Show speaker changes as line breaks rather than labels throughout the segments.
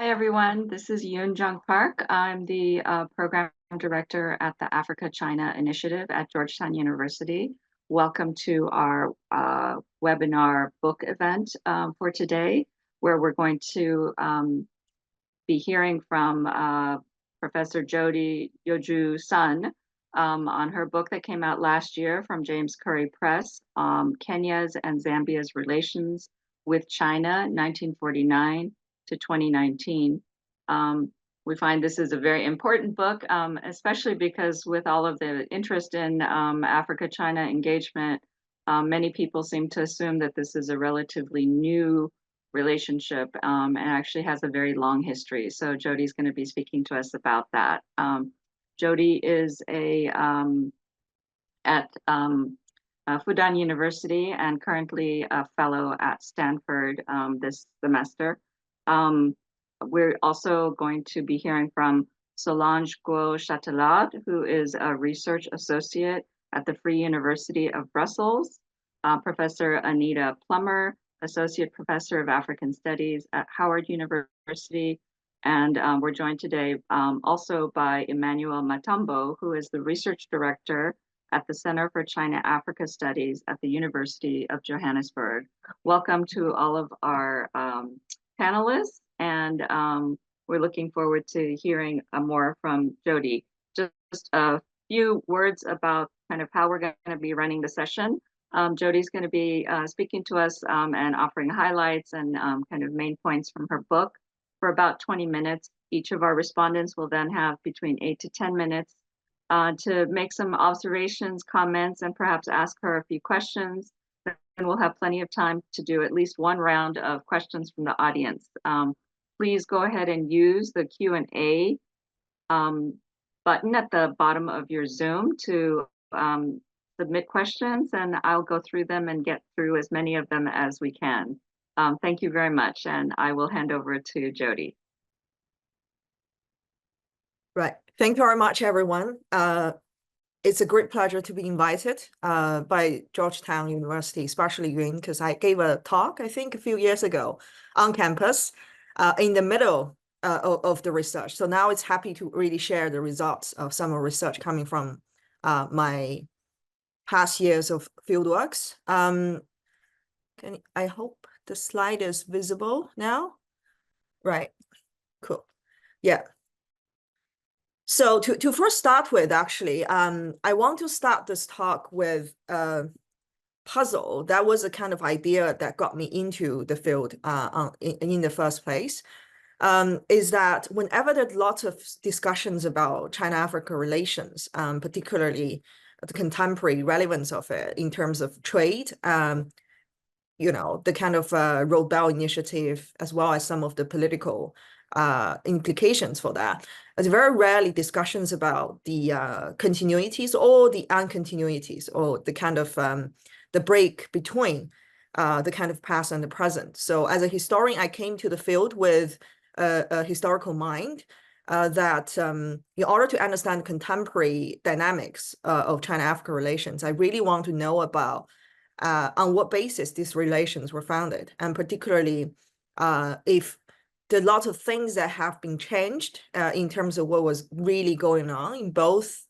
Hi, everyone. This is Yoon Jung Park. I'm the program director at the Africa-China Initiative at Georgetown University. Welcome to our webinar book event for today, where we're going to be hearing from Professor Jody Yoju Sun on her book that came out last year from James Curry Press, Kenya's and Zambia's Relations with China, 1949 to 2019. We find this is a very important book, especially because with all of the interest in Africa-China engagement, many people seem to assume that this is a relatively new relationship and actually has a very long history. So Jody's going to be speaking to us about that. Jody is at Fudan University and currently a fellow at Stanford this semester. We're also going to be hearing from Solange Guo-Chatelard, who is a research associate at the Free University of Brussels, Professor Anita Plummer, Associate Professor of African Studies at Howard University. And we're joined today also by Emmanuel Matambo, who is the Research Director at the Center for China-Africa Studies at the University of Johannesburg. Welcome to all of our panelists, and we're looking forward to hearing more from Jody. Just a few words about kind of how we're going to be running the session. Jody's going to be speaking to us and offering highlights and kind of main points from her book for about 20 minutes. Each of our respondents will then have between 8 to 10 minutes to make some observations, comments, and perhaps ask her a few questions. And we'll have plenty of time to do at least one round of questions from the audience. Please go ahead and use the Q&A button at the bottom of your Zoom to submit questions, and I'll go through them and get through as many of them as we can. Thank you very much, and I will hand over to Jody.
Right. Thank you very much, everyone. It's a great pleasure to be invited by Georgetown University, especially Yun, because I gave a talk, I think, a few years ago on campus in the middle of the research. So now it's happy to really share the results of some of the research coming from my past years of fieldworks. I hope the slide is visible now. Right. Cool. Yeah. So to first start with, actually, I want to start this talk with a puzzle. That was a kind of idea that got me into the field in the first place, is that whenever there's lots of discussions about China-Africa relations, particularly the contemporary relevance of it in terms of trade, you know, the kind of Road Belt Initiative, as well as some of the political implications for that. There's very rarely discussions about the continuities or the uncontinuities, or the kind of the break between the kind of past and the present. So as a historian, I came to the field with a historical mind that in order to understand contemporary dynamics of China-Africa relations, I really want to know about on what basis these relations were founded, and particularly if there are lots of things that have been changed in terms of what was really going on in both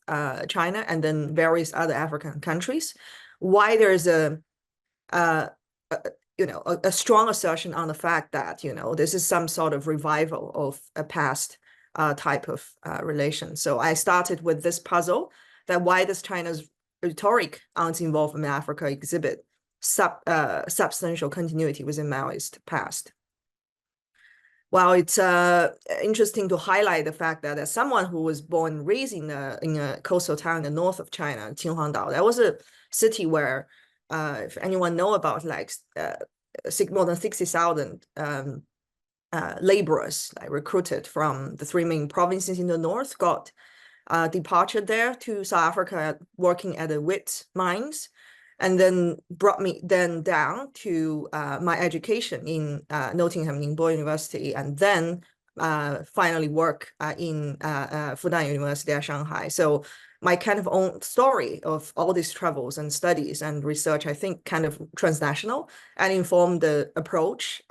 China and then various other African countries, why there's a strong assertion on the fact that, you know, this is some sort of revival of a past type of relation. So I started with this puzzle, that why does China's rhetoric on its involvement in Africa exhibit substantial continuity within Maoist past? Well, it's interesting to highlight the fact that as someone who was born and raised in a coastal town in the north of China, Qinhuangdao, that was a city where, if anyone know about, like more than 60,000 laborers recruited from the three main provinces in the north got departed there to South Africa, working at the wheat mines, and then brought me then down to my education in Nottingham Ningbo University, and then finally work in Fudan University at Shanghai. So my kind of own story of all these travels and studies and research, I think, kind of transnational, and informed the approach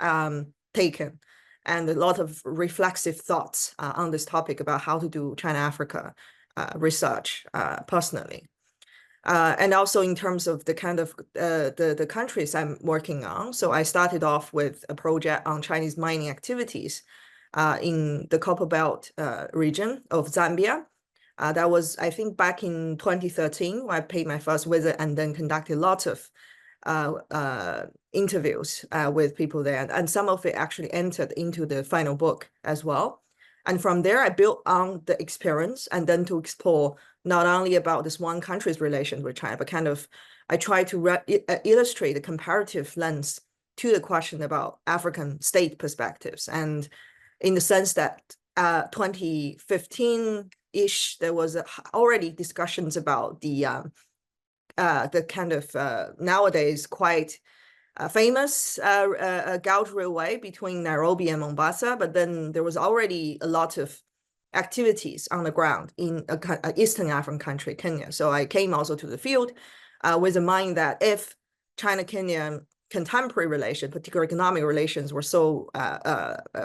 taken and a lot of reflexive thoughts on this topic about how to do China-Africa research personally. And also in terms of the kind of the countries I'm working on. So I started off with a project on Chinese mining activities in the Copper Belt region of Zambia. That was, I think, back in 2013, when I paid my first visit and then conducted lots of interviews with people there. And some of it actually entered into the final book as well. And from there, I built on the experience and then to explore not only about this one country's relations with China, but kind of I try to illustrate the comparative lens to the question about African state perspectives. And in the sense that 2015-ish, there was already discussions about the kind of nowadays quite famous gauge railway between Nairobi and Mombasa, but then there was already a lot of activities on the ground in an Eastern African country, Kenya. So I came also to the field with the mind that if China-Kenya contemporary relations, particularly economic relations, were so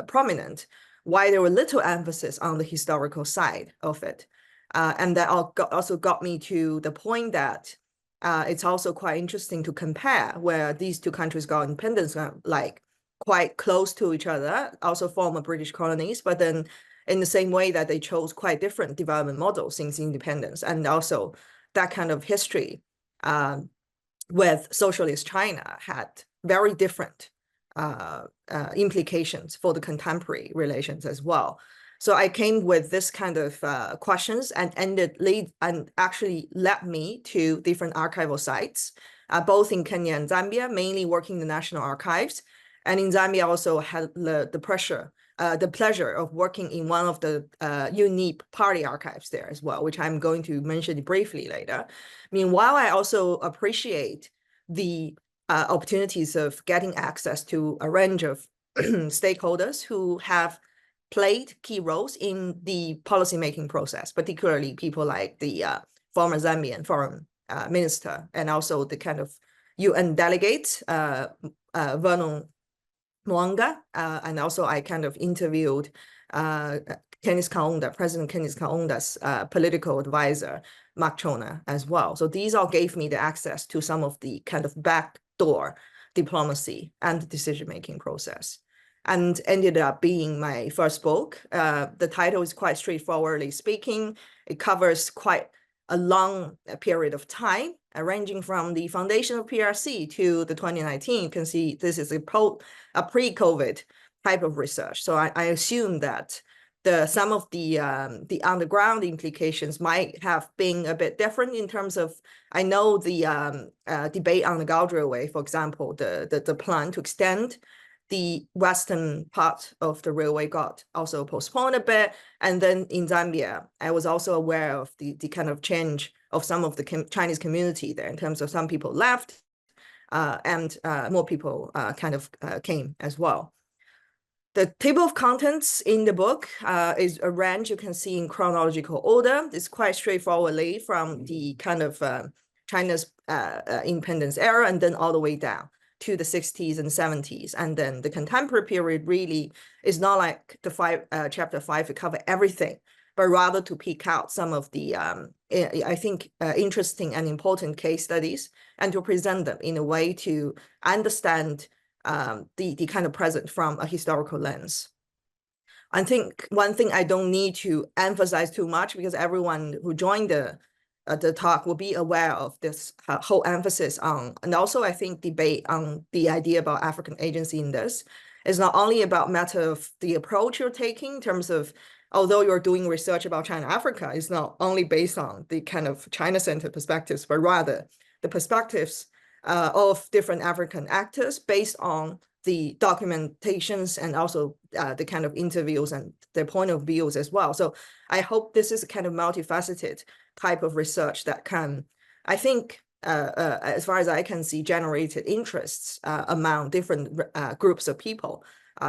prominent, why there were little emphasis on the historical side of it. And that also got me to the point that it's also quite interesting to compare where these two countries got independence, like quite close to each other, also former British colonies, but then in the same way that they chose quite different development models since independence. And also that kind of history with socialist China had very different implications for the contemporary relations as well. So I came with this kind of questions and actually led me to different archival sites, both in Kenya and Zambia, mainly working in the National Archives. And in Zambia, I also had the pleasure of working in one of the unique party archives there as well, which I'm going to mention briefly later. Meanwhile, I also appreciate the opportunities of getting access to a range of stakeholders who have played key roles in the policymaking process, particularly people like the former Zambian foreign minister and also the kind of UN delegate, Vernon Mwanga. And also I kind of interviewed Kenneth Kaunda, President Kenneth Kaunda's political advisor, Mark Chona as well. So these all gave me the access to some of the kind of backdoor diplomacy and decision-making process, and ended up being my first book. The title is quite straightforwardly speaking. It covers quite a long period of time, ranging from the foundation of PRC to the 2019. You can see this is a pre-COVID type of research. So I assume that some of the underground implications might have been a bit different in terms of, I know the debate on the gauge railway, for example, the plan to extend the western part of the railway got also postponed a bit. And then in Zambia, I was also aware of the kind of change of some of the Chinese community there in terms of some people left and more people kind of came as well. The table of contents in the book is arranged, you can see in chronological order. It's quite straightforwardly from the kind of China's independence era and then all the way down to the 60s and 70s. And then the contemporary period really is not like the chapter 5 to cover everything, but rather to pick out some of the, I think, interesting and important case studies and to present them in a way to understand the kind of present from a historical lens. I think one thing I don't need to emphasize too much, because everyone who joined the talk will be aware of this whole emphasis on, and also I think debate on the idea about African agency in this is not only about matter of the approach you're taking in terms of, although you're doing research about China-Africa, it's not only based on the kind of China-centered perspectives, but rather the perspectives of different African actors based on the documentations and also the kind of interviews and their point of views as well. So I hope this is a kind of multifaceted type of research that can, I think, as far as I can see, generated interests among different groups of people.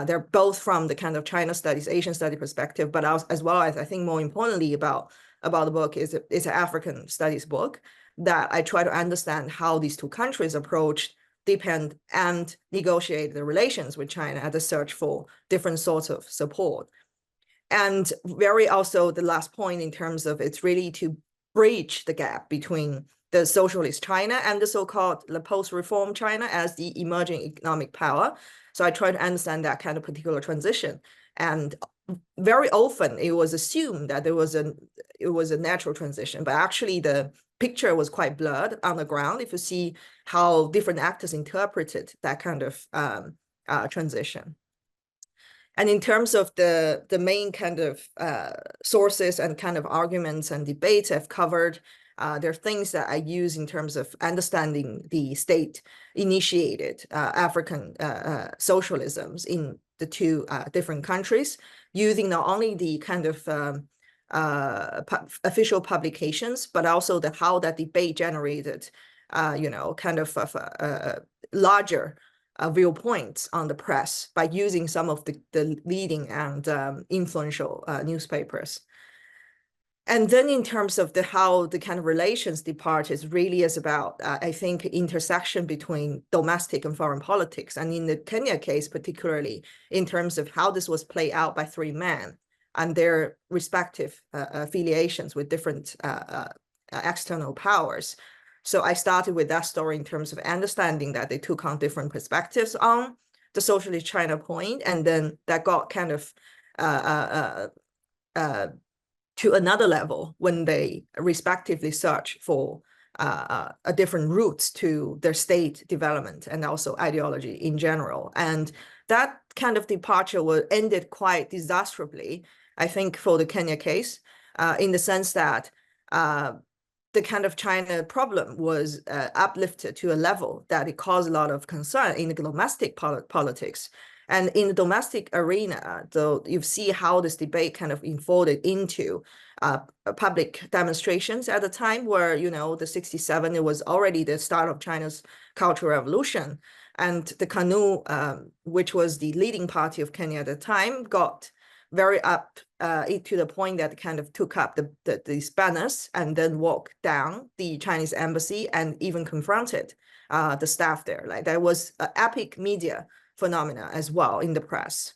They're both from the kind of China studies, Asian study perspective, but as well as I think more importantly about the book is an African studies book that I try to understand how these two countries approached depend and negotiate the relations with China at the search for different sorts of support. And very also the last point in terms of it's really to bridge the gap between the socialist China and the so-called the post-reform China as the emerging economic power. So I try to understand that kind of particular transition. And very often it was assumed that it was a natural transition, but actually the picture was quite blurred on the ground if you see how different actors interpreted that kind of transition. And in terms of the main kind of sources and kind of arguments and debates I've covered, there are things that I use in terms of understanding the state-initiated African socialisms in the two different countries, using not only the kind of official publications, but also how that debate generated, kind of larger viewpoints on the press by using some of the leading and influential newspapers. And then in terms of how the kind of relations depart is really is about, I think, intersection between domestic and foreign politics. And in the Kenya case, particularly in terms of how this was played out by three men and their respective affiliations with different external powers. So I started with that story in terms of understanding that they took on different perspectives on the socialist China point, and then that got kind of to another level when they respectively search for a different routes to their state development and also ideology in general. And that kind of departure ended quite disastrously, I think, for the Kenya case, in the sense that the kind of China problem was uplifted to a level that it caused a lot of concern in the domestic politics. And in the domestic arena, though, you see how this debate kind of unfolded into public demonstrations at the time where, the 67, it was already the start of China's Cultural Revolution. And the KANU, which was the leading party of Kenya at the time, got very up to the point that kind of took up these banners and then walked down the Chinese embassy and even confronted the staff there. Like there was an epic media phenomena as well in the press.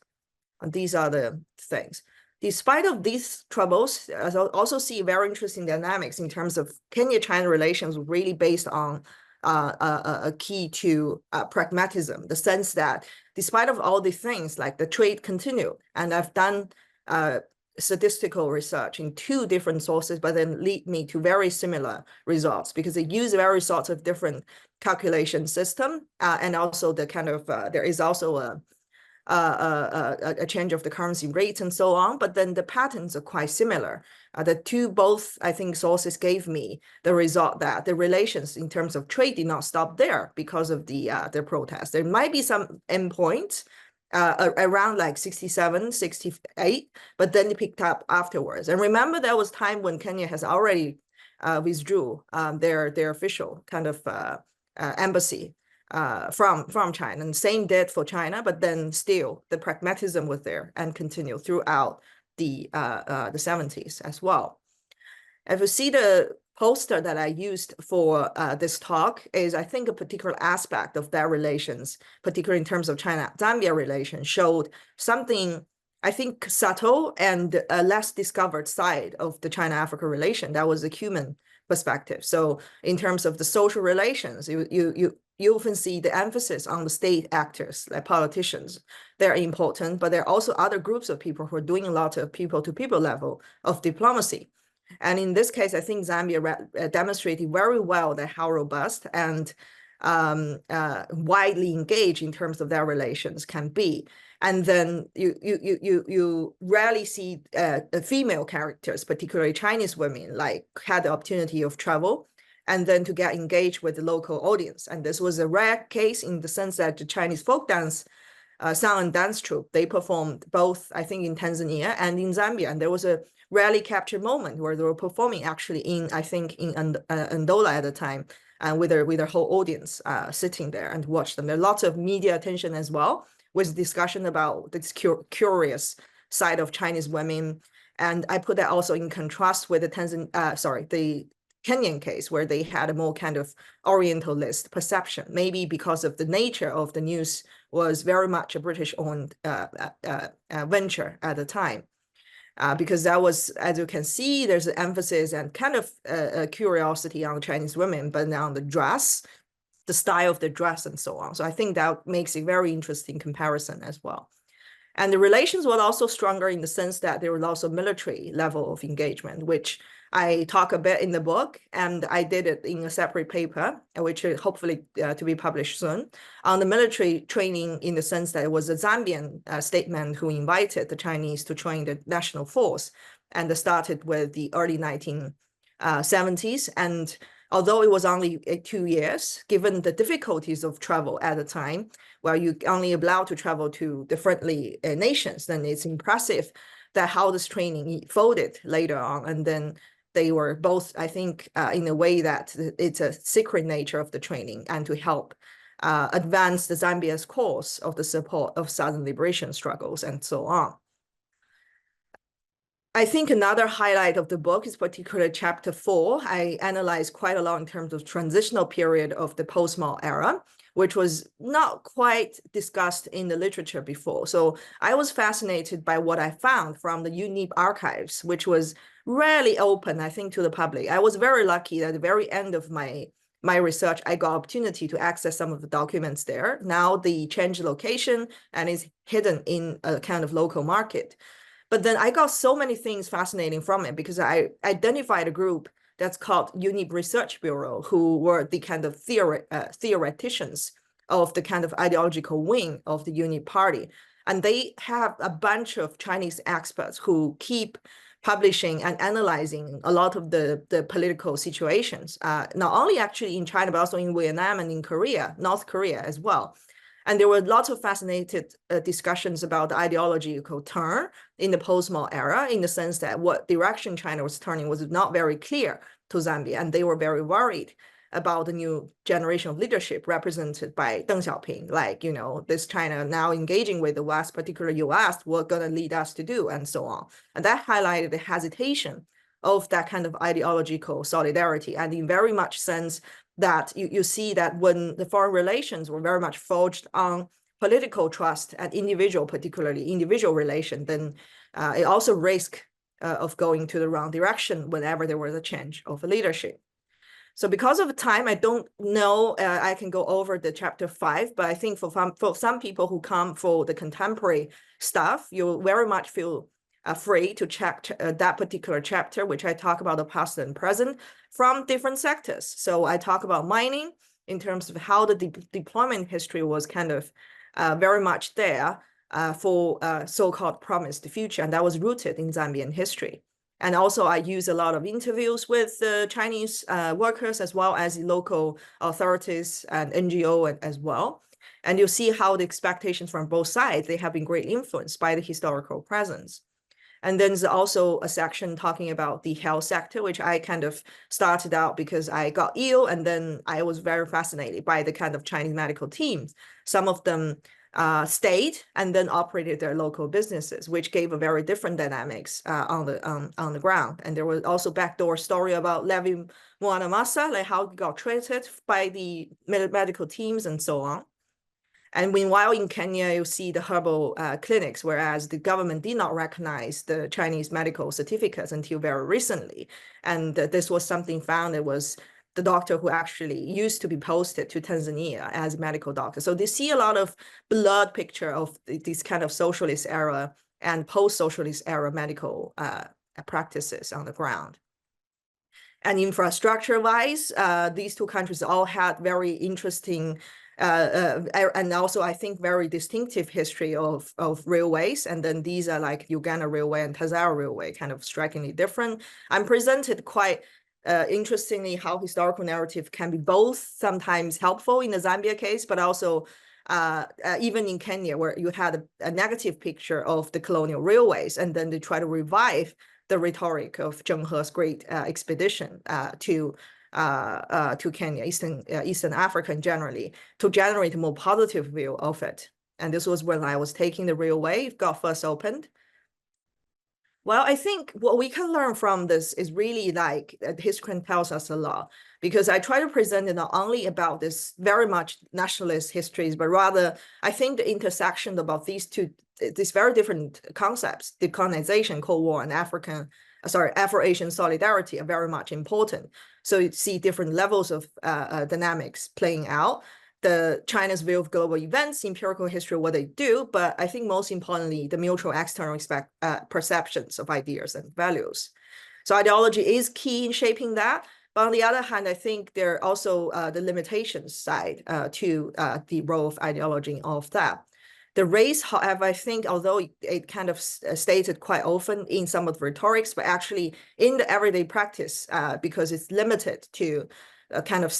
And these are the things. Despite of these troubles, I also see very interesting dynamics in terms of Kenya-China relations really based on a key to pragmatism, the sense that despite of all the things, like the trade continued, and I've done statistical research in two different sources, but then lead me to very similar results because they use very sorts of different calculation system, and also the kind of there is also a change of the currency rates and so on, but then the patterns are quite similar. Both, I think, sources gave me the result that the relations in terms of trade did not stop there because of the protests. There might be some endpoints around like 67, 68, but then it picked up afterwards. And remember, there was time when Kenya has already withdrew their official kind of embassy from China, and same did for China, but then still the pragmatism was there and continued throughout the 70s as well. If you see the poster that I used for this talk is, I think, a particular aspect of their relations, particularly in terms of China-Zambia relations, showed something, I think, subtle and a less discovered side of the China-Africa relation. That was a human perspective. So in terms of the social relations, you often see the emphasis on the state actors, like politicians. They're important, but there are also other groups of people who are doing a lot of people-to-people level of diplomacy. And in this case, I think Zambia demonstrated very well that how robust and widely engaged in terms of their relations can be. And then you rarely see female characters, particularly Chinese women, like had the opportunity of travel and then to get engaged with the local audience. And this was a rare case in the sense that the Chinese folk dance song and dance troupe, they performed both, I think, in Tanzania and in Zambia. And there was a rarely captured moment where they were performing actually in, I think, in Andola at the time, with their whole audience sitting there and watch them. There are lots of media attention as well, with discussion about this curious side of Chinese women. And I put that also in contrast with the Kenyan case, where they had a more kind of Orientalist perception, maybe because of the nature of the news was very much a British-owned venture at the time. Because that was, as you can see, there's an emphasis and kind of a curiosity on Chinese women, but now on the dress, the style of the dress and so on. So I think that makes a very interesting comparison as well. And the relations were also stronger in the sense that there was also military level of engagement, which I talk a bit in the book, and I did it in a separate paper, which is hopefully to be published soon, on the military training, in the sense that it was a Zambian statesman who invited the Chinese to join the national force, and it started with the early 1970s. And although it was only 2 years, given the difficulties of travel at the time, where you only allowed to travel to the friendly nations, then it's impressive that how this training folded later on. And then they were both, I think, in a way that it's a secret nature of the training and to help advance the Zambia's cause of the support of Southern liberation struggles and so on. I think another highlight of the book is particularly chapter 4. I analyzed quite a lot in terms of transitional period of the post-Mao era, which was not quite discussed in the literature before. So I was fascinated by what I found from the UNIP archives, which was rarely open, I think, to the public. I was very lucky that at the very end of my research, I got opportunity to access some of the documents there. Now they changed location and is hidden in a kind of local market. But then I got so many things fascinating from it, because I identified a group that's called UNIP Research Bureau, who were the kind of theoreticians of the kind of ideological wing of the UNIP party. And they have a bunch of Chinese experts who keep publishing and analyzing a lot of the political situations, not only actually in China, but also in Vietnam and in Korea, North Korea as well. And there were lots of fascinated discussions about the ideological turn in the post-Mao era, in the sense that what direction China was turning was not very clear to Zambia. And they were very worried about the new generation of leadership represented by Deng Xiaoping, like, you know, this China now engaging with the West, particularly US, what going to lead us to do, and so on. And that highlighted the hesitation of that kind of ideological solidarity. And in very much sense, that you see that when the foreign relations were very much forged on political trust and particularly individual relation, then it also risked of going to the wrong direction whenever there was a change of leadership. So because of time, I don't know, I can go over the chapter 5, but I think for some people who come for the contemporary stuff, you'll very much feel free to check that particular chapter, which I talk about the past and present from different sectors. So I talk about mining in terms of how the deployment history was kind of very much there for so-called promised future, and that was rooted in Zambian history. And also I use a lot of interviews with Chinese workers, as well as local authorities and NGO as well. And you'll see how the expectations from both sides, they have been greatly influenced by the historical presence. And then there's also a section talking about the health sector, which I kind of started out because I got ill, and then I was very fascinated by the kind of Chinese medical teams. Some of them stayed and then operated their local businesses, which gave a very different dynamics on the ground. And there was also backdoor story about Levi Mwanawasa, like how he got treated by the medical teams and so on. And meanwhile, in Kenya, you see the herbal clinics, whereas the government did not recognize the Chinese medical certificates until very recently. And this was something found. It was the doctor who actually used to be posted to Tanzania as a medical doctor. So they see a lot of blurred picture of this kind of socialist era and post-socialist era medical practices on the ground. And infrastructure-wise, these two countries all had very interesting and also I think very distinctive history of railways. And then these are like Uganda Railway and Tazara Railway, kind of strikingly different. I'm presented quite interestingly how historical narrative can be both sometimes helpful in the Zambia case, but also even in Kenya, where you had a negative picture of the colonial railways, and then they try to revive the rhetoric of Zheng He's great expedition to Kenya, Eastern Africa generally, to generate a more positive view of it. And this was when I was taking the railway, it got first opened. Well, I think what we can learn from this is really like history tells us a lot, because I try to present it not only about this very much nationalist histories, but rather I think the intersection about these very different concepts, decolonization, Cold War, and Afro-Asian solidarity are very much important. So you see different levels of dynamics playing out. China's view of global events, empirical history, what they do, but I think most importantly, the mutual external perceptions of ideas and values. So ideology is key in shaping that. But on the other hand, I think there are also the limitations side to the role of ideology of that. The race, however, I think, although it kind of stated quite often in some of the rhetorics, but actually in the everyday practice, because it's limited to a kind of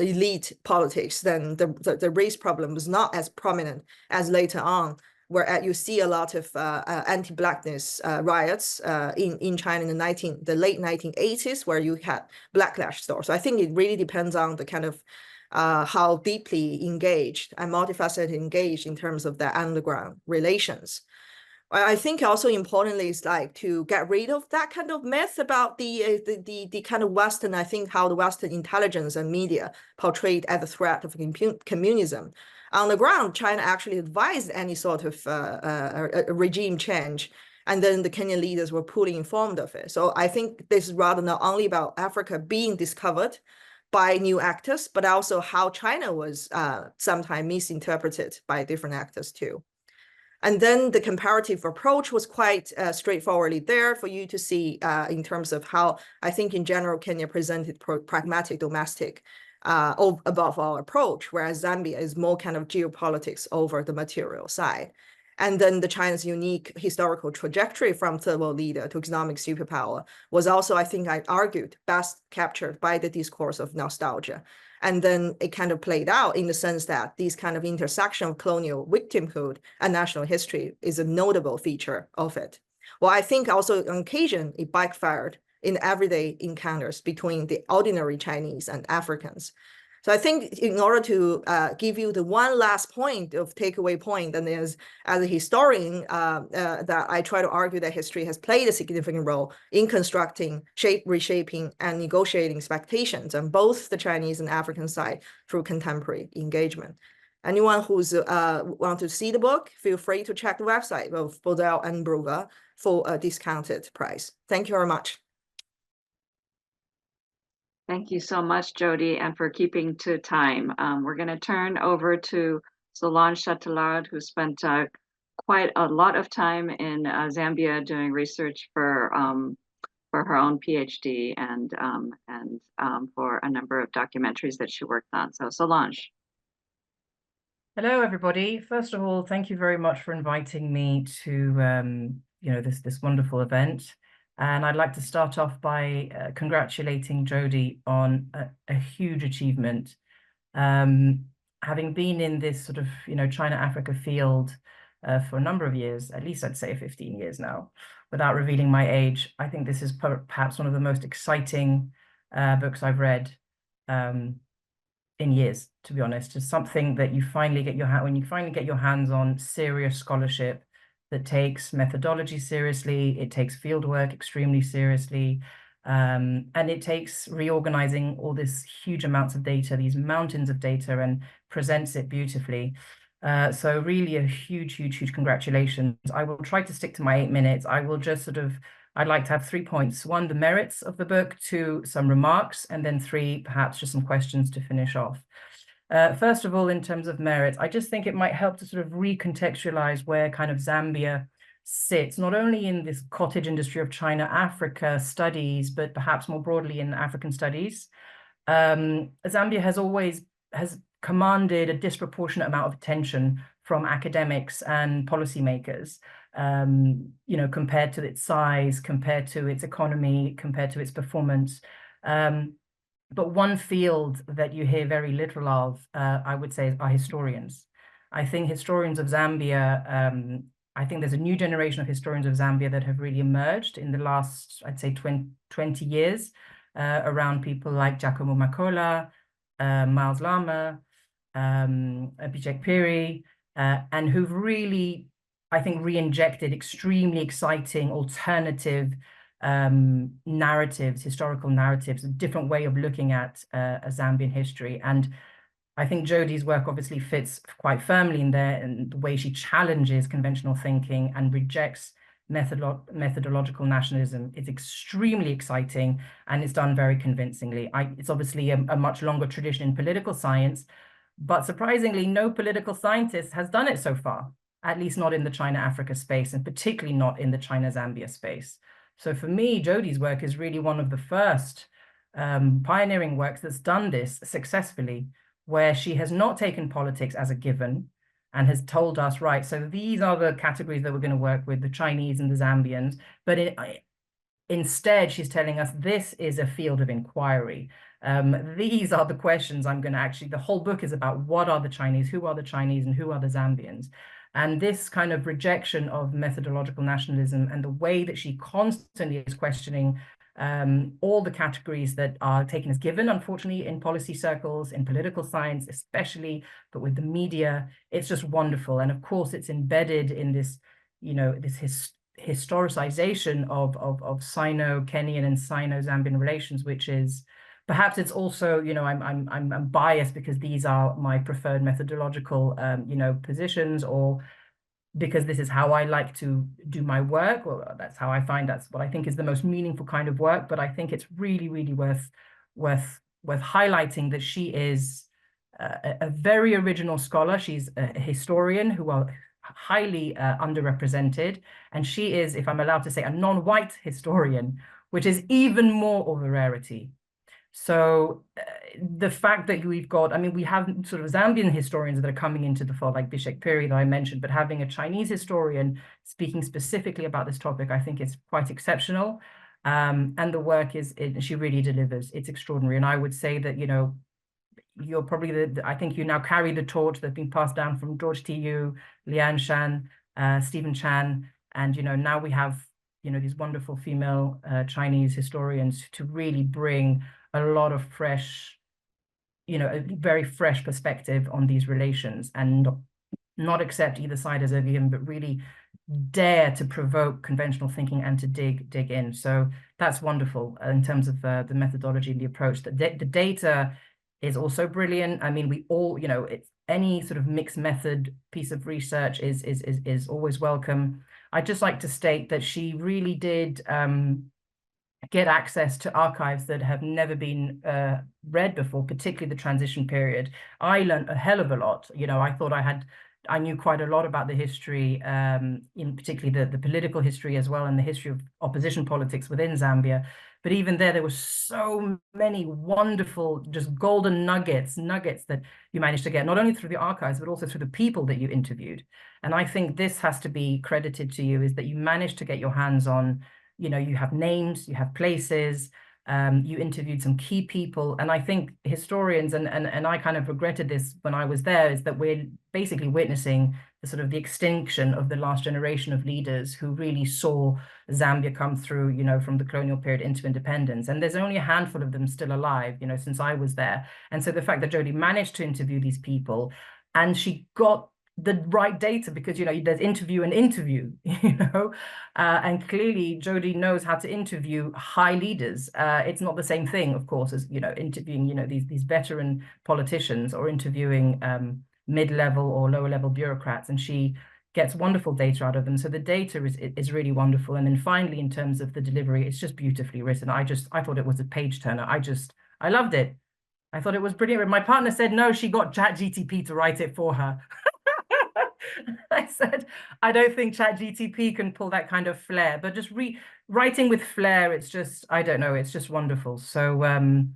elite politics, then the race problem was not as prominent as later on, where you see a lot of anti-blackness riots in China in the late 1980s, where you had backlash stores. So I think it really depends on the kind of how deeply engaged and multifaceted engaged in terms of the underground relations. I think also importantly is like to get rid of that kind of myth about the kind of Western, I think how the Western intelligence and media portrayed as a threat of communism. On the ground, China actually advised any sort of regime change, and then the Kenyan leaders were fully informed of it. So I think this is rather not only about Africa being discovered by new actors, but also how China was sometimes misinterpreted by different actors too. And then the comparative approach was quite straightforwardly there for you to see in terms of how I think in general Kenya presented pragmatic domestic above our approach, whereas Zambia is more kind of geopolitics over the material side. And then the China's unique historical trajectory from third world leader to economic superpower was also, I think I argued, best captured by the discourse of nostalgia. And then it kind of played out in the sense that these kind of intersection of colonial victimhood and national history is a notable feature of it. Well, I think also on occasion, it backfired in everyday encounters between the ordinary Chinese and Africans. So I think in order to give you the one last point of takeaway point, and is as a historian that I try to argue that history has played a significant role in constructing, reshaping, and negotiating expectations on both the Chinese and African side through contemporary engagement. Anyone who's want to see the book, feel free to check the website of Bodel and Brugger for a discounted price. Thank you very much.
Thank you so much, Jody, and for keeping to time. We're going to turn over to Solange Chatillard, who spent quite a lot of time in Zambia doing research for her own PhD and for a number of documentaries that she worked on. So Solange.
Hello, everybody. First of all, thank you very much for inviting me to this wonderful event. And I'd like to start off by congratulating Jody on a huge achievement. Having been in this sort of, China-Africa field for a number of years, at least I'd say 15 years now, without revealing my age, I think this is perhaps one of the most exciting books I've read in years, to be honest. It's something that you finally get when you finally get your hands on serious scholarship that takes methodology seriously, it takes fieldwork extremely seriously, and it takes reorganizing all this huge amounts of data, these mountains of data, and presents it beautifully. So really a huge, huge, huge congratulations. I will try to stick to my 8 minutes. I will just I'd like to have 3 points. 1, the merits of the book, 2, some remarks, and then 3, perhaps just some questions to finish off. First of all, in terms of merit, I just think it might help to sort of recontextualize where kind of Zambia sits, not only in this cottage industry of China-Africa studies, but perhaps more broadly in African studies. Zambia has commanded a disproportionate amount of attention from academics and policymakers, compared to its size, compared to its economy, compared to its performance. But one field that you hear very little of, I would say, are historians. I think historians of Zambia, I think there's a new generation of historians of Zambia that have really emerged in the last, I'd say, 20 years, around people like Giacomo Macola, Miles Lama, Abhijit Piri, and who've really I think, re-injected extremely exciting alternative narratives, historical narratives, a different way of looking at a Zambian history. And I think Jodi's work obviously fits quite firmly in there, and the way she challenges conventional thinking and rejects methodological nationalism is extremely exciting, and it's done very convincingly. It's obviously a much longer tradition in political science, but surprisingly, no political scientist has done it so far, at least not in the China-Africa space, and particularly not in the China-Zambia space. So for me, Jodi's work is really one of the first pioneering works that's done this successfully, where she has not taken politics as a given and has told us, right, so these are the categories that we're going to work with, the Chinese and the Zambians, but instead she's telling us this is a field of inquiry. These are the questions I'm going to actually, the whole book is about what are the Chinese, who are the Chinese, and who are the Zambians. And this kind of rejection of methodological nationalism and the way that she constantly is questioning all the categories that are taken as given, unfortunately, in policy circles, in political science, especially, but with the media, it's just wonderful. And of course, it's embedded in this, you know, this historicization of Sino-Kenyan and Sino-Zambian relations, which is, perhaps it's also, you know, I'm biased because these are my preferred methodological, you know, positions, or because this is how I like to do my work, or that's how I find that's what I think is the most meaningful kind of work. But I think it's really, really worth highlighting that she is a very original scholar. She's a historian who are highly underrepresented, and she is, if I'm allowed to say, a non-white historian, which is even more of a rarity. So the fact that we've got, I mean, we have sort of Zambian historians that are coming into the fold, like Bishek Piri that I mentioned, but having a Chinese historian speaking specifically about this topic, I think is quite exceptional. And the work she really delivers. It's extraordinary. And I would say that, you know, you're probably I think you now carry the torch that's been passed down from George T.U., Lian Shan, Stephen Chan, and, you know, now we have, you know, these wonderful female Chinese historians to really bring a lot of fresh, you know, a very fresh perspective on these relations, and not accept either side as a given, but really dare to provoke conventional thinking and to dig in. So that's wonderful in terms of the methodology and the approach. The data is also brilliant. I mean, we all, you know, it's any sort of mixed method piece of research is always welcome. I'd just like to state that she really did get access to archives that have never been read before, particularly the transition period. I learned a hell of a lot. You know, I thought I knew quite a lot about the history, in particularly the political history as well, and the history of opposition politics within Zambia. But even there were so many wonderful, just golden nuggets that you managed to get, not only through the archives, but also through the people that you interviewed. And I think this has to be credited to you, is that you managed to get your hands on, you know, you have names, you have places, you interviewed some key people. And I think historians, and I kind of regretted this when I was there, is that we're basically witnessing the sort of the extinction of the last generation of leaders who really saw Zambia come through, you know, from the colonial period into independence. And there's only a handful of them still alive, you know, since I was there. And so the fact that Jodi managed to interview these people, and she got the right data, because, you know, there's interview and interview, you know, and clearly Jodi knows how to interview high leaders. It's not the same thing, of course, as, you know, interviewing, you know, these veteran politicians, or interviewing mid-level or lower-level bureaucrats, and she gets wonderful data out of them. So the data is really wonderful. And then finally, in terms of the delivery, it's just beautifully written. I thought it was a page turner. I loved it. I thought it was brilliant. My partner said, no, she got ChatGPT to write it for her. I said, I don't think ChatGPT can pull that kind of flair, but just writing with flair, it's just, I don't know, it's just wonderful. So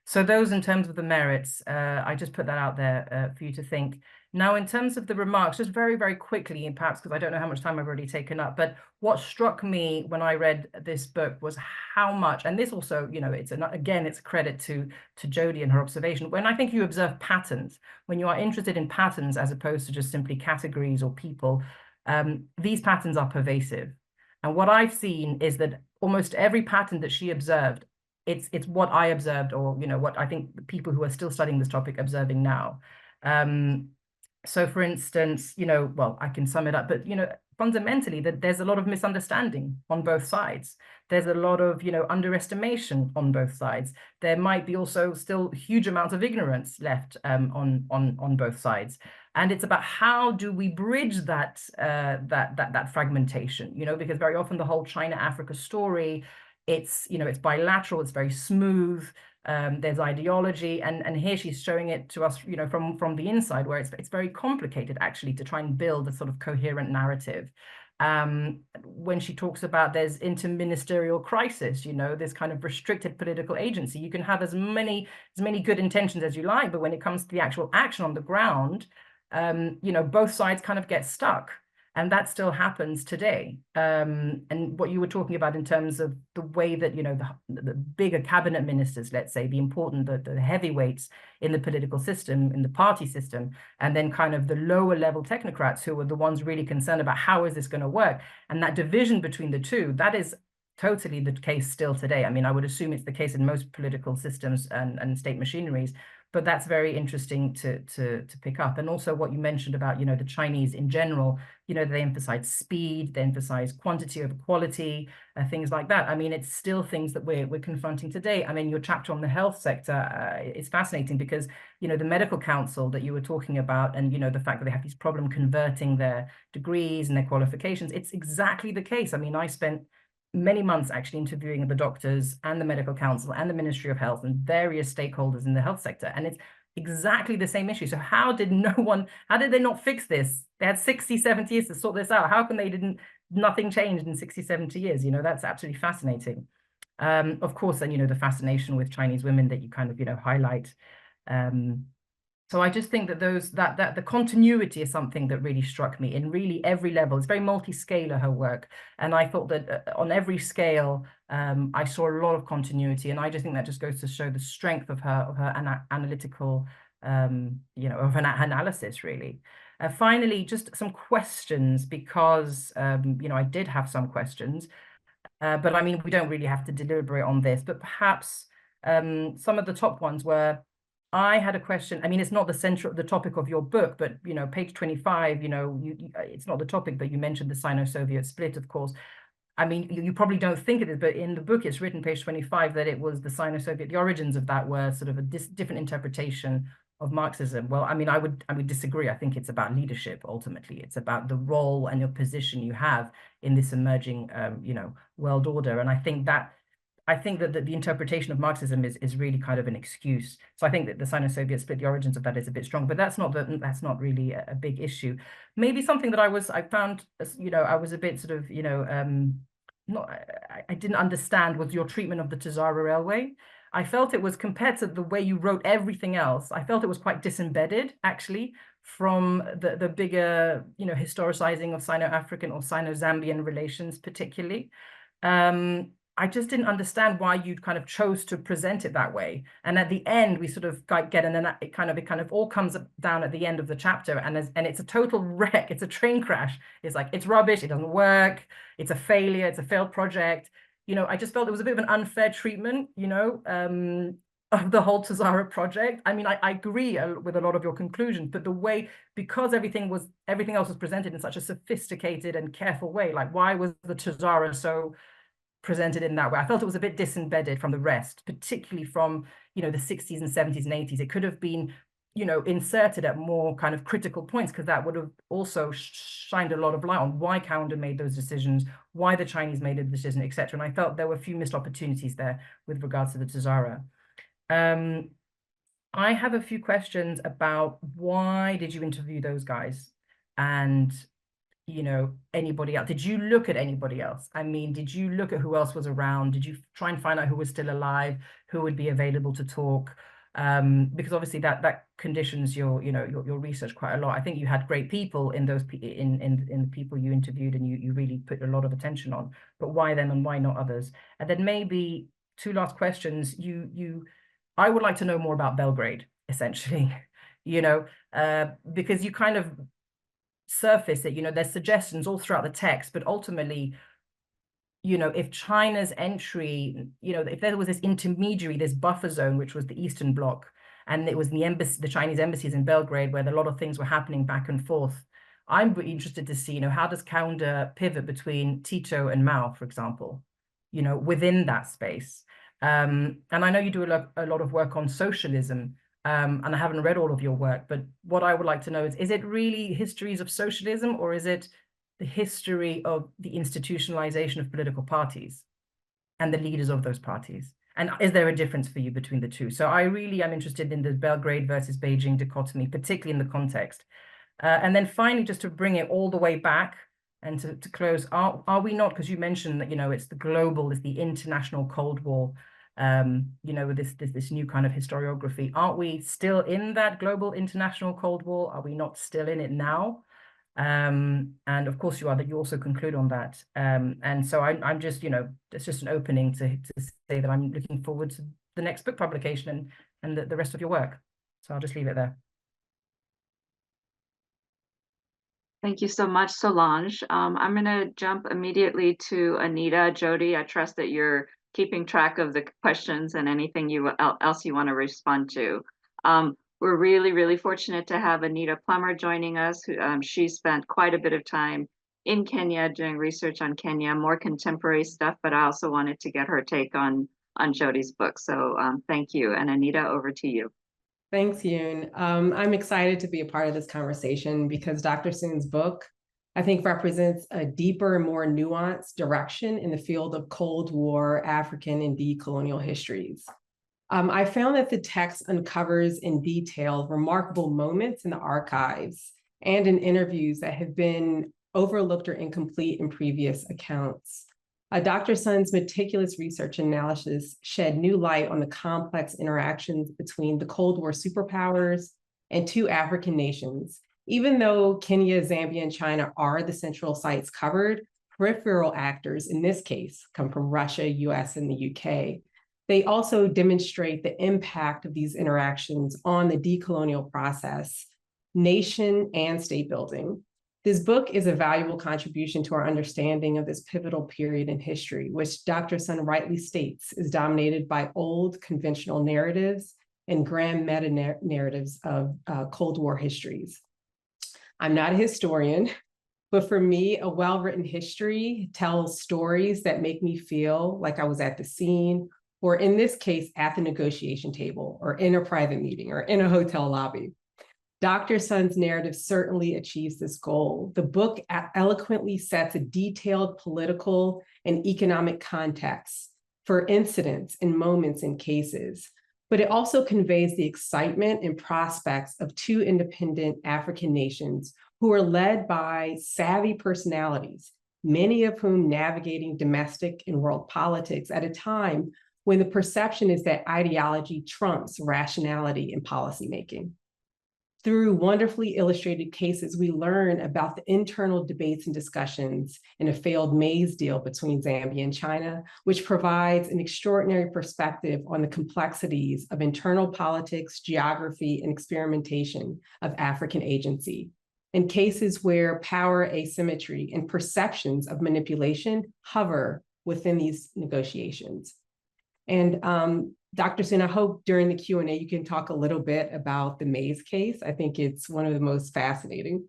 so those, in terms of the merits, I just put that out there for you to think. Now, in terms of the remarks, just very, very quickly, and perhaps because I don't know how much time I've already taken up, but what struck me when I read this book was how much, and this also, you know, it's again, it's a credit to Jodi and her observation. When I think you observe patterns, when you are interested in patterns as opposed to just simply categories or people, these patterns are pervasive. And what I've seen is that almost every pattern that she observed, it's what I observed, or, you know, what I think the people who are still studying this topic observing now. So for instance, you know, well, I can sum it up, but, you know, fundamentally that there's a lot of misunderstanding on both sides. There's a lot of, underestimation on both sides. There might be also still huge amounts of ignorance left on both sides. And it's about how do we bridge that fragmentation, because very often the whole China-Africa story, it's bilateral, it's very smooth. There's ideology, and here she's showing it to us, from the inside, where it's very complicated actually to try and build a sort of coherent narrative. When she talks about there's interministerial crisis, this kind of restricted political agency, you can have as many good intentions as you like, but when it comes to the actual action on the ground, both sides kind of get stuck. And that still happens today. And what you were talking about in terms of the way that, the bigger cabinet ministers, let's say, the heavyweights in the political system, in the party system, and then kind of the lower level technocrats who are the ones really concerned about how is this going to work. And that division between the two, that is totally the case still today. I mean, I would assume it's the case in most political systems and state machineries. But that's very interesting to pick up. And also what you mentioned about, the Chinese in general, they emphasize speed, they emphasize quantity over quality, things like that. I mean, it's still things that we're confronting today. I mean, your chapter on the health sector is fascinating because, the medical council that you were talking about and, the fact that they have these problems converting their degrees and their qualifications, it's exactly the case. I mean, I spent many months actually interviewing the doctors and the medical council and the Ministry of Health and various stakeholders in the health sector. And it's exactly the same issue. So how did they not fix this? They had 60, 70 years to sort this out. How come nothing changed in 60, 70 years? That's absolutely fascinating. Of course, then, the fascination with Chinese women that you kind of, highlight. So I just think that that the continuity is something that really struck me in really every level. It's very multi-scalar, her work. And I thought that on every scale, I saw a lot of continuity. And I just think that just goes to show the strength of her analytical, of her analysis, really. Finally, just some questions because, I did have some questions. But I mean, we don't really have to deliberate on this, but perhaps some of the top ones were, I had a question. I mean, it's not the topic of your book, but, page 25, it's not the topic, but you mentioned the Sino-Soviet split, of course. I mean, you probably don't think it is, but in the book, it's written, page 25, that it was the Sino-Soviet, the origins of that were sort of a different interpretation of Marxism. Well, I mean, I would disagree. I think it's about leadership, ultimately. It's about the role and your position you have in this emerging, world order. And I think that the interpretation of Marxism is really kind of an excuse. So I think that the Sino-Soviet split, the origins of that is a bit strong, but that's not really a big issue. Maybe something that I found, I was a bit sort of, I didn't understand was your treatment of the Tazara Railway. I felt it was, compared to the way you wrote everything else, I felt it was quite disembedded, actually, from the bigger, historicizing of Sino-African or Sino-Zambian relations, particularly. I just didn't understand why you'd kind of chose to present it that way. And at the end, we sort of get it kind of all comes down at the end of the chapter, and it's a total wreck. It's a train crash. It's like, it's rubbish. It doesn't work. It's a failure. It's a failed project. I just felt it was a bit of an unfair treatment, of the whole Tazara project. I mean, I agree with a lot of your conclusions, but the way, because everything else was presented in such a sophisticated and careful way, like why was the Tazara so presented in that way? I felt it was a bit disembedded from the rest, particularly from, the 60s and 70s and 80s. It could have been, inserted at more kind of critical points, because that would have also shined a lot of light on why Kaunda made those decisions, why the Chinese made a decision, etc. And I felt there were a few missed opportunities there with regards to the Tazara. I have a few questions about why did you interview those guys? And anybody else? Did you look at anybody else? I mean, did you look at who else was around? Did you try and find out who was still alive, who would be available to talk? Because obviously that conditions your research quite a lot. I think you had great people in those in the people you interviewed, and you really put a lot of attention on. But why them and why not others? And then maybe two last questions. I would like to know more about Belgrade, essentially. Because you kind of surface it, there's suggestions all throughout the text, but ultimately, if China's entry, if there was this intermediary, this buffer zone, which was the Eastern Bloc, and it was the Chinese embassies in Belgrade, where a lot of things were happening back and forth I'm interested to see, how does Kaunda pivot between Tito and Mao, for example, within that space. And I know you do a lot of work on socialism, and I haven't read all of your work, but what I would like to know is it really histories of socialism, or is it the history of the institutionalization of political parties and the leaders of those parties? And is there a difference for you between the two? So I really am interested in the Belgrade versus Beijing dichotomy, particularly in the context. And then finally, just to bring it all the way back and to close, are we not, because you mentioned that, it's the international Cold War, with this new kind of historiography, aren't we still in that global international Cold War? Are we not still in it now? And of course you are, that you also conclude on that. And so I'm just, it's just an opening to say that I'm looking forward to the next book publication and the rest of your work. So I'll just leave it there.
Thank you so much, Solange. I'm going to jump immediately to Anita. Jody, I trust that you're keeping track of the questions and anything else you want to respond to. We're really, really fortunate to have Anita Plummer joining us. She spent quite a bit of time in Kenya doing research on Kenya, more contemporary stuff, but I also wanted to get her take on Jody's book. So thank you. And Anita, over to you.
Thanks, Yoon. I'm excited to be a part of this conversation because Dr. Soon's book, I think, represents a deeper and more nuanced direction in the field of Cold War, African, and decolonial histories. I found that the text uncovers in detail remarkable moments in the archives and in interviews that have been overlooked or incomplete in previous accounts. Dr. Sun's meticulous research and analysis shed new light on the complex interactions between the Cold War superpowers and two African nations. Even though Kenya, Zambia, and China are the central sites covered, peripheral actors in this case come from Russia, US, and the UK. They also demonstrate the impact of these interactions on the decolonial process, nation and state building. This book is a valuable contribution to our understanding of this pivotal period in history, which Dr. Sun rightly states is dominated by old conventional narratives and grand meta-narratives of Cold War histories. I'm not a historian, but for me, a well-written history tells stories that make me feel like I was at the scene, or in this case, at the negotiation table, or in a private meeting, or in a hotel lobby. Dr. Sun's narrative certainly achieves this goal. The book eloquently sets a detailed political and economic context for incidents and moments and cases, but it also conveys the excitement and prospects of two independent African nations who are led by savvy personalities, many of whom navigating domestic and world politics at a time when the perception is that ideology trumps rationality in policymaking. Through wonderfully illustrated cases, we learn about the internal debates and discussions in a failed maize deal between Zambia and China, which provides an extraordinary perspective on the complexities of internal politics, geography, and experimentation of African agency. In cases where power asymmetry and perceptions of manipulation hover within these negotiations. And Dr. Sun, I hope during the Q&A you can talk a little bit about the maize case. I think it's one of the most fascinating.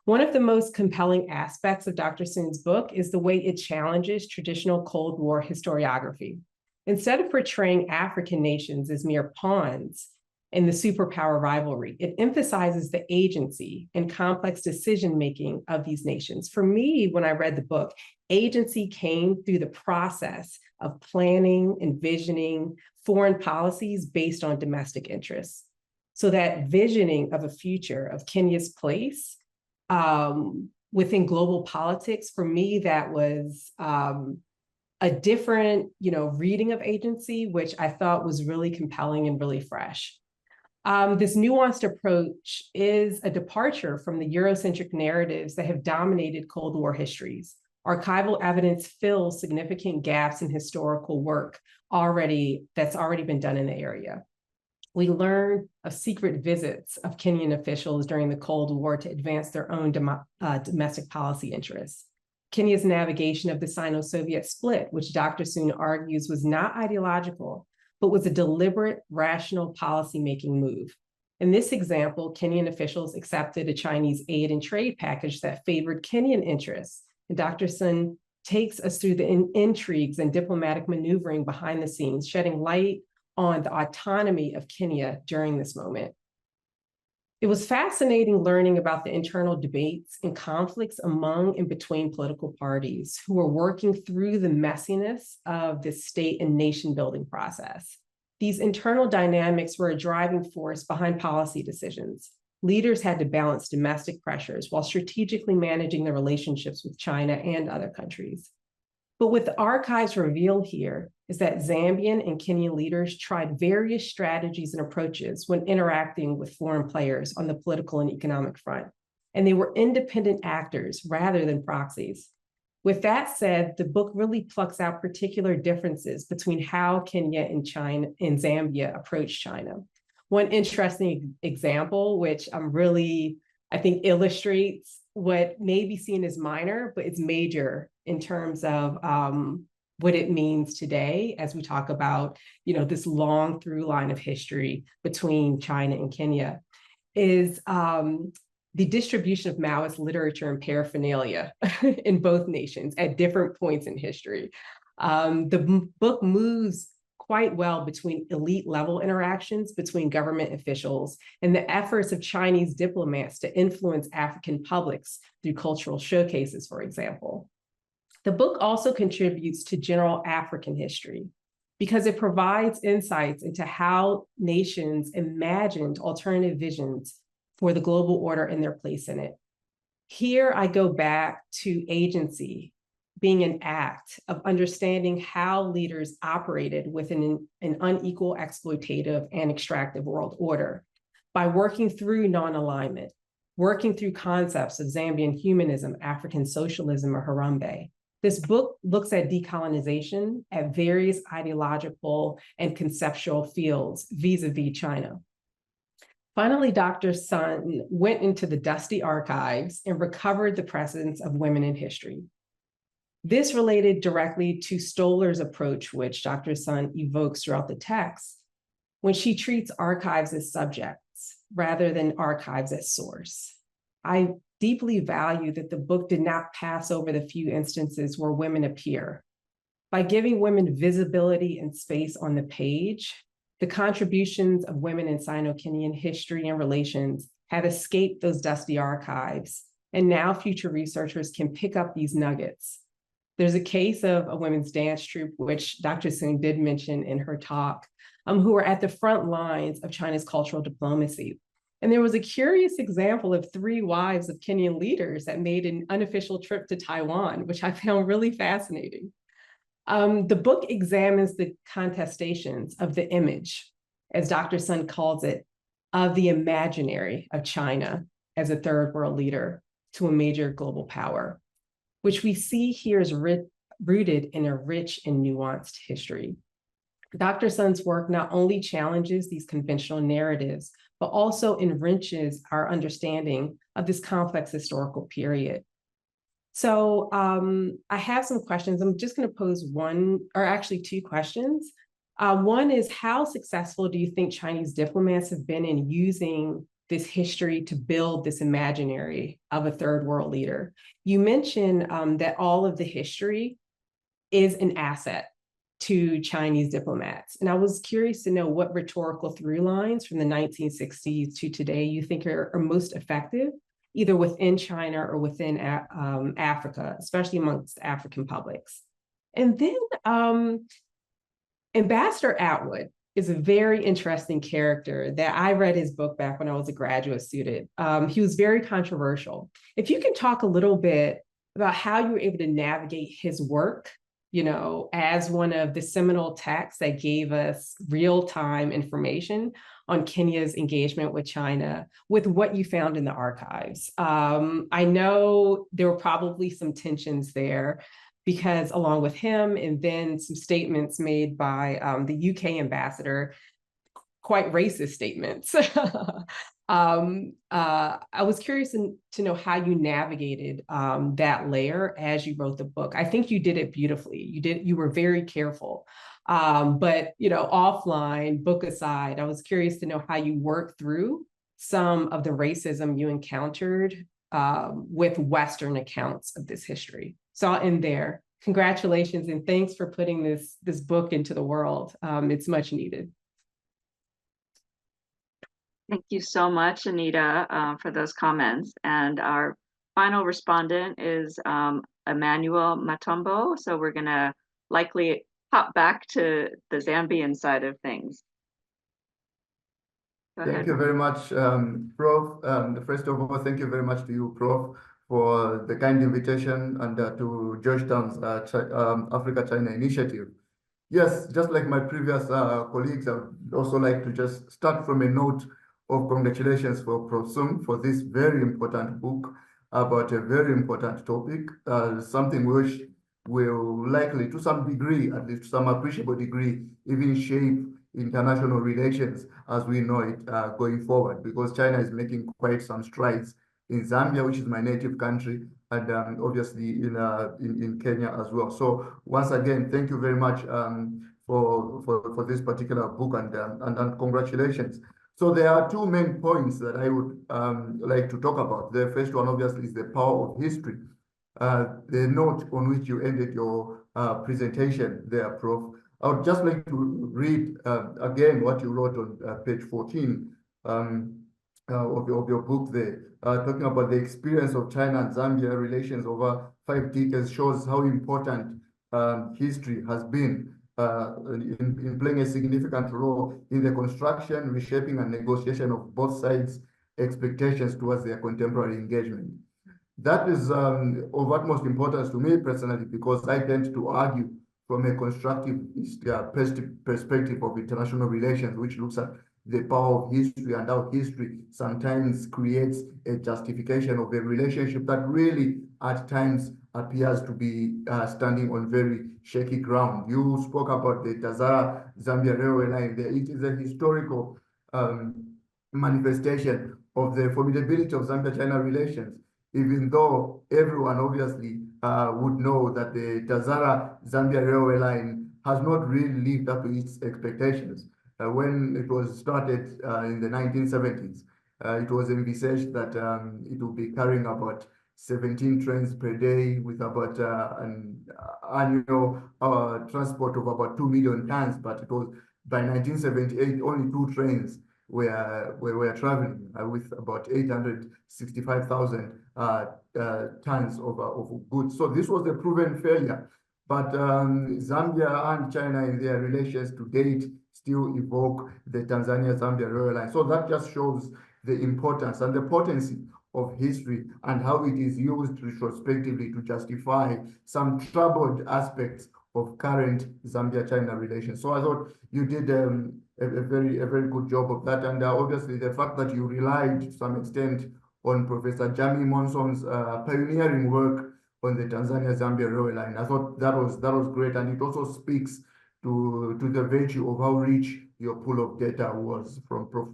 One of the most compelling aspects of Dr. Sun's book is the way it challenges traditional Cold War historiography. Instead of portraying African nations as mere pawns in the superpower rivalry, it emphasizes the agency and complex decision-making of these nations. For me, when I read the book, agency came through the process of planning, envisioning foreign policies based on domestic interests. So that visioning of a future of Kenya's place within global politics, for me, that was a different, reading of agency, which I thought was really compelling and really fresh. This nuanced approach is a departure from the Eurocentric narratives that have dominated Cold War histories. Archival evidence fills significant gaps in historical work that's already been done in the area. We learn of secret visits of Kenyan officials during the Cold War to advance their own domestic policy interests. Kenya's navigation of the Sino-Soviet split, which Dr. Sun argues was not ideological, but was a deliberate, rational policymaking move. In this example, Kenyan officials accepted a Chinese aid and trade package that favored Kenyan interests. And Dr. Sun takes us through the intrigues and diplomatic maneuvering behind the scenes, shedding light on the autonomy of Kenya during this moment. It was fascinating learning about the internal debates and conflicts among and between political parties who were working through the messiness of this state and nation building process. These internal dynamics were a driving force behind policy decisions. Leaders had to balance domestic pressures while strategically managing their relationships with China and other countries. But what the archives reveal here is that Zambian and Kenyan leaders tried various strategies and approaches when interacting with foreign players on the political and economic front, and they were independent actors rather than proxies. With that said, the book really plucks out particular differences between how Kenya and China and Zambia approach China. One interesting example, which I think illustrates what may be seen as minor, but it's major in terms of what it means today as we talk about, this long through line of history between China and Kenya, is the distribution of Maoist literature and paraphernalia in both nations at different points in history. The book moves quite well between elite level interactions between government officials and the efforts of Chinese diplomats to influence African publics through cultural showcases, for example. The book also contributes to general African history because it provides insights into how nations imagined alternative visions for the global order and their place in it. Here I go back to agency being an act of understanding how leaders operated within an unequal, exploitative, and extractive world order by working through non-alignment, working through concepts of Zambian humanism, African socialism, or Harambe. This book looks at decolonization at various ideological and conceptual fields vis-a-vis China. Finally, Dr. Sun went into the dusty archives and recovered the presence of women in history. This related directly to Stoller's approach, which Dr. Sun evokes throughout the text, when she treats archives as subjects rather than archives as source. I deeply value that the book did not pass over the few instances where women appear. By giving women visibility and space on the page, the contributions of women in Sino-Kenyan history and relations have escaped those dusty archives, and now future researchers can pick up these nuggets. There's a case of a women's dance troupe, which Dr. Sun did mention in her talk, who were at the front lines of China's cultural diplomacy. And there was a curious example of 3 wives of Kenyan leaders that made an unofficial trip to Taiwan, which I found really fascinating. The book examines the contestations of the image, as Dr. Sun calls it, of the imaginary of China as a third world leader to a major global power, which we see here is rooted in a rich and nuanced history. Dr. Sun's work not only challenges these conventional narratives, but also enriches our understanding of this complex historical period. So I have some questions. I'm just going to pose one, or actually 2 questions. One is, how successful do you think Chinese diplomats have been in using this history to build this imaginary of a third world leader? You mentioned that all of the history is an asset to Chinese diplomats. And I was curious to know what rhetorical through lines from the 1960s to today you think are most effective, either within China or within Africa, especially amongst African publics. And then Ambassador Atwood is a very interesting character that I read his book back when I was a graduate student. He was very controversial. If you can talk a little bit about how you were able to navigate his work, as one of the seminal texts that gave us real-time information on Kenya's engagement with China, with what you found in the archives. I know there were probably some tensions there, because along with him and then some statements made by the UK ambassador, quite racist statements. I was curious to know how you navigated that layer as you wrote the book. I think you did it beautifully. You were very careful. But offline, book aside, I was curious to know how you worked through some of the racism you encountered with Western accounts of this history. So I'll end there. Congratulations and thanks for putting this book into the world. It's much needed.
Thank you so much, Anita, for those comments. And our final respondent is Emmanuel Matombo. So we're going to likely hop back to the Zambian side of things.
Thank you very much, Prof. First of all, thank you very much to you, Prof, for the kind invitation and to Georgetown's Africa-China Initiative. Yes, just like my previous colleagues, I would also like to just start from a note of congratulations for Prof. Soong for this very important book about a very important topic, something which will likely, to some degree, at least to some appreciable degree, even shape international relations as we know it going forward, because China is making quite some strides in Zambia, which is my native country, and obviously in Kenya as well. So once again, thank you very much for this particular book, and congratulations. So there are two main points that I would like to talk about. The first one, obviously, is the power of history. The note on which you ended your presentation there, Prof. I would just like to read again what you wrote on page 14 of your book there, talking about the experience of China and Zambia relations over 5 decades shows how important history has been in playing a significant role in the construction, reshaping, and negotiation of both sides' expectations towards their contemporary engagement. That is of utmost importance to me personally, because I tend to argue from a constructive perspective of international relations, which looks at the power of history and how history sometimes creates a justification of a relationship that really at times appears to be standing on very shaky ground. You spoke about the Tazara-Zambia railway line there. It is a historical manifestation of the formidability of Zambia-China relations, even though everyone obviously would know that the Tazara-Zambia railway line has not really lived up to its expectations. When it was started in the 1970s, it was envisaged that it would be carrying about 17 trains per day with about an annual transport of about 2 million tons, but it was by 1978 only 2 trains were traveling with about 865,000 tons of goods. So this was a proven failure. But Zambia and China in their relations to date still evoke the Tanzania-Zambia railway line. So that just shows the importance and the potency of history and how it is used retrospectively to justify some troubled aspects of current Zambia-China relations. So I thought you did a very good job of that. And obviously the fact that you relied to some extent on Professor Jamie Monson's pioneering work on the Tanzania-Zambia railway line, I thought that was great. And it also speaks to the virtue of how rich your pool of data was from Prof.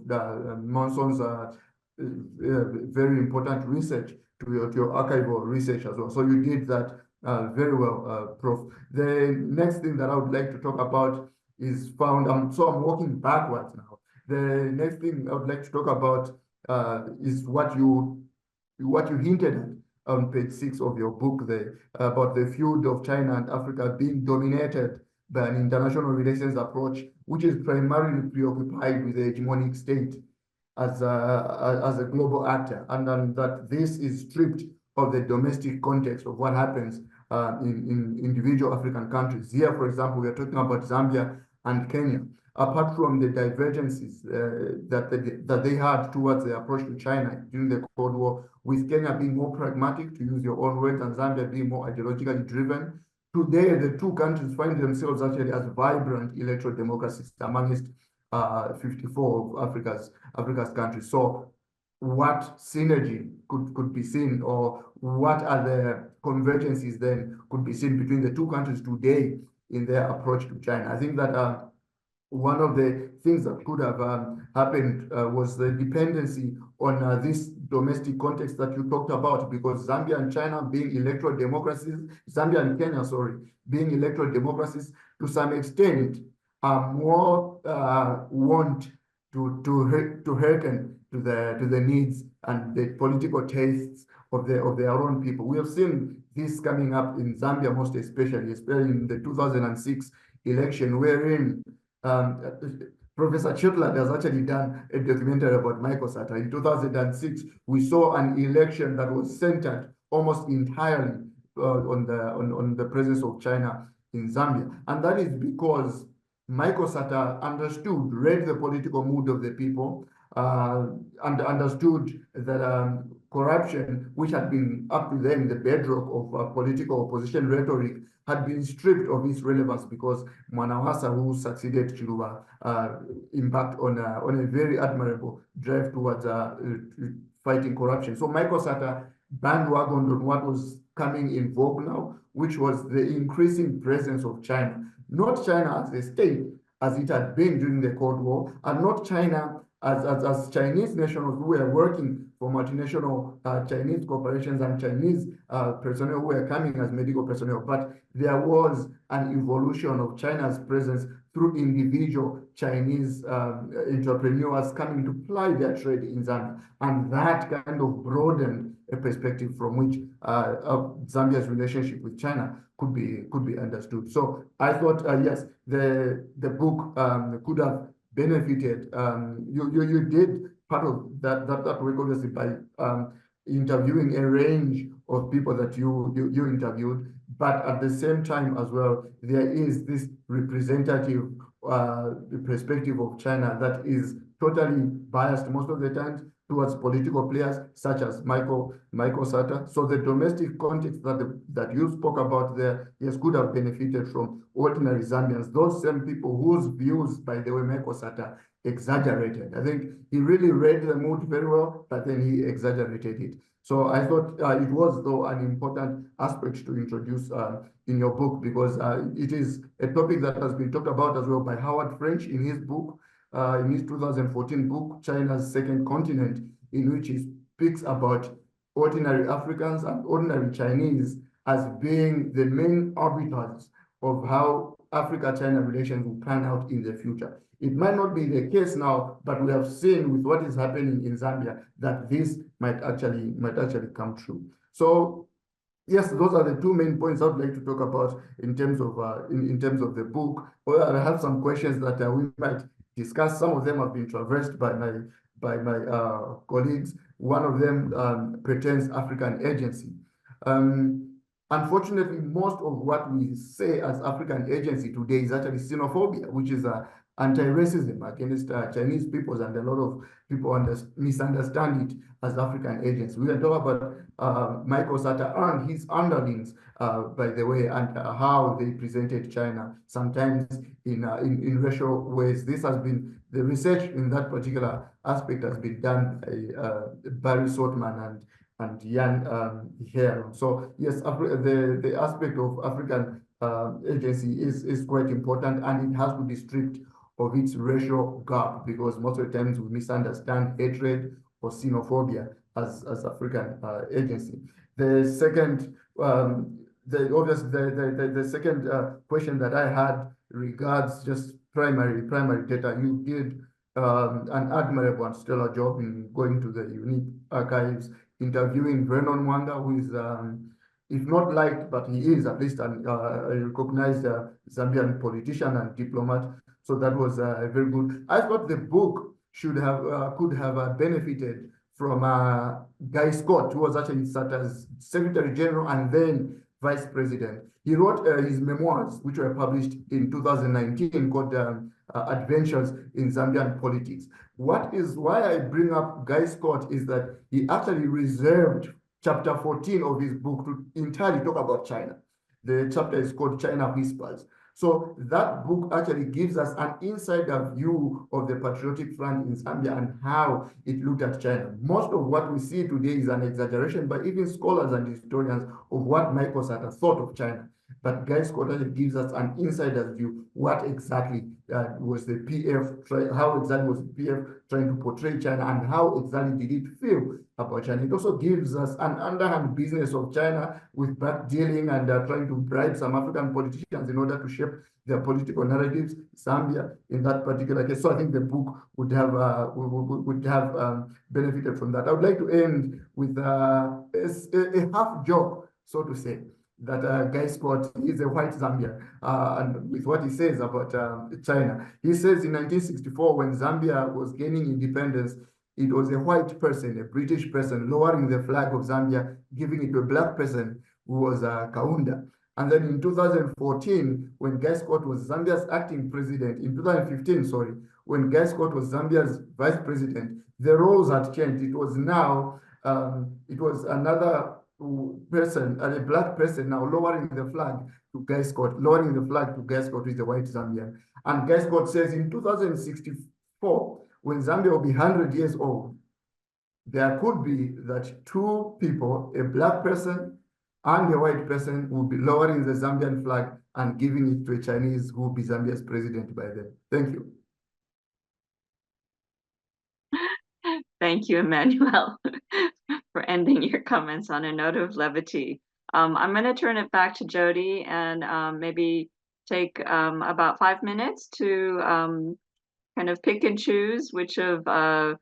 Monson's very important research to your archival research as well. So you did that very well, Prof. The next thing that I would like to talk about is found, so I'm walking backwards now. The next thing I would like to talk about is what you hinted at on page 6 of your book there, about the feud of China and Africa being dominated by an international relations approach, which is primarily preoccupied with the hegemonic state as a global actor, and that this is stripped of the domestic context of what happens in individual African countries. Here, for example, we are talking about Zambia and Kenya. Apart from the divergences that they had towards the approach to China during the Cold War, with Kenya being more pragmatic, to use your own words, and Zambia being more ideologically driven, today the two countries find themselves actually as vibrant electoral democracies amongst 54 of Africa's countries. So what synergy could be seen, or what are the convergences then could be seen between the two countries today in their approach to China? I think that one of the things that could have happened was the dependency on this domestic context that you talked about, because Zambia and China being electoral democracies, Zambia and Kenya, sorry, being electoral democracies, to some extent, are more want to hearken to the needs and the political tastes of their own people. We have seen this coming up in Zambia, most especially in the 2006 election, wherein Professor Chitland has actually done a documentary about Michael Sata. In 2006, we saw an election that was centered almost entirely on the presence of China in Zambia, and that is because Michael Sata read the political mood of the people, and understood that corruption, which had been up to then the bedrock of political opposition rhetoric, had been stripped of its relevance because Mwanawasa, who succeeded Chiluba, embarked on a very admirable drive towards fighting corruption. So Michael Sata bandwagoned on what was coming in vogue now, which was the increasing presence of China. Not China as a state, as it had been during the Cold War, and not China as Chinese nationals who were working for multinational Chinese corporations and Chinese personnel who were coming as medical personnel, but there was an evolution of China's presence through individual Chinese entrepreneurs coming to ply their trade in Zambia, and that kind of broadened a perspective from which Zambia's relationship with China could be understood. So I thought, yes, the book could have benefited. You did part of that work obviously by interviewing a range of people that you interviewed, but at the same time as well, there is this representative perspective of China that is totally biased most of the time towards political players such as Michael Sata. So the domestic context that you spoke about there, yes, could have benefited from ordinary Zambians, those same people whose views, by the way, Michael Sata exaggerated. I think he really read the mood very well, but then he exaggerated it. So I thought it was, though, an important aspect to introduce in your book, because it is a topic that has been talked about as well by Howard French in his book, in his 2014 book, China's Second Continent, in which he speaks about ordinary Africans and ordinary Chinese as being the main arbiters of how Africa-China relations will pan out in the future. It might not be the case now, but we have seen with what is happening in Zambia that this might actually come true. So yes, those are the two main points I'd like to talk about in terms of the book. Well, I have some questions that we might discuss. Some of them have been traversed by my colleagues. One of them pertains African agency. Unfortunately, most of what we say as African agency today is actually xenophobia, which is anti-racism against Chinese peoples, and a lot of people misunderstand it as African agents. We can talk about Michael Sata and his underlings, by the way, and how they presented China, sometimes in racial ways. This has been, the research in that particular aspect has been done by Barry Saltman and Jan Heron. So yes, the aspect of African agency is quite important, and it has to be stripped of its racial gap, because most of the times we misunderstand hatred or xenophobia as African agency. The second, the second question that I had regards just primary data. You did an admirable and stellar job in going to the unique archives, interviewing Vernon Mwanga, who is if not liked, but he is at least a recognized Zambian politician and diplomat. So that was very good. I thought the book could have benefited from Guy Scott, who was actually Sata's Secretary General and then Vice President. He wrote his memoirs, which were published in 2019, called Adventures in Zambian Politics. Why I bring up Guy Scott is that he actually reserved chapter 14 of his book to entirely talk about China. The chapter is called China Whispers. So that book actually gives us an insider view of the Patriotic Front in Zambia and how it looked at China. Most of what we see today is an exaggeration by even scholars and historians of what Michael Sata thought of China. but Guy Scott actually gives us an insider's view. What exactly was the PF, how exactly was the PF trying to portray China, and how exactly did it feel about China? It also gives us an underhand business of China with back dealing and trying to bribe some African politicians in order to shape their political narratives, Zambia in that particular case. So I think the book would have benefited from that. I would like to end with a half joke, so to say, that Guy Scott is a white Zambian, and with what he says about China. He says in 1964, when Zambia was gaining independence, it was a white person, a British person, lowering the flag of Zambia, giving it to a black person who was Kaunda. And then in 2014, when Guy Scott was Zambia's acting president, in 2015, sorry, when Guy Scott was Zambia's vice president, the roles had changed. It was now, it was another person, a black person now lowering the flag to Guy Scott, lowering the flag to Guy Scott, who is a white Zambian. And Guy Scott says in 2064, when Zambia will be 100 years old, there could be that two people, a black person and a white person, will be lowering the Zambian flag and giving it to a Chinese who will be Zambia's president by then. Thank you.
Thank you, Emmanuel, for ending your comments on a note of levity. I'm going to turn it back to Jody and maybe take about 5 minutes to kind of pick and choose which of the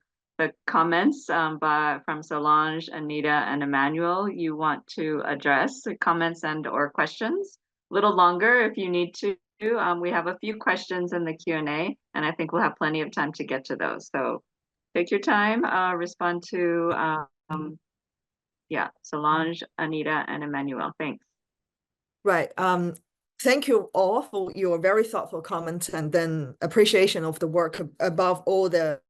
comments from Solange, Anita, and Emmanuel you want to address, the comments and or questions. A little longer if you need to. We have a few questions in the Q&A, and I think we'll have plenty of time to get to those. So take your time, respond to, yeah, Solange, Anita, and Emmanuel. Thanks.
Right. Thank you all for your very thoughtful comments and then appreciation of the work above all the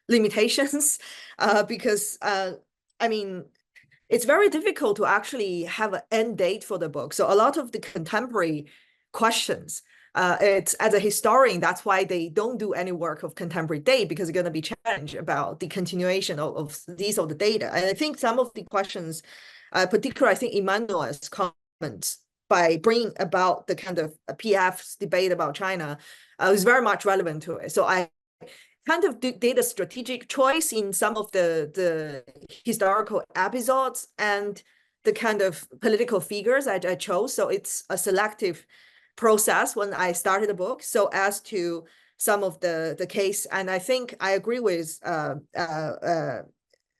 limitations, because I mean, it's very difficult to actually have an end date for the book. So a lot of the contemporary questions, it's as a historian, that's why they don't do any work of contemporary date, because it's going to be challenged about the continuation of these of the data. And I think some of the questions, particularly I think Emmanuel's comments by bringing about the kind of PF's debate about China is very much relevant to it. So I kind of did a strategic choice in some of the historical episodes and the kind of political figures I chose. So it's a selective process when I started the book, so as to some of the case. And I think I agree with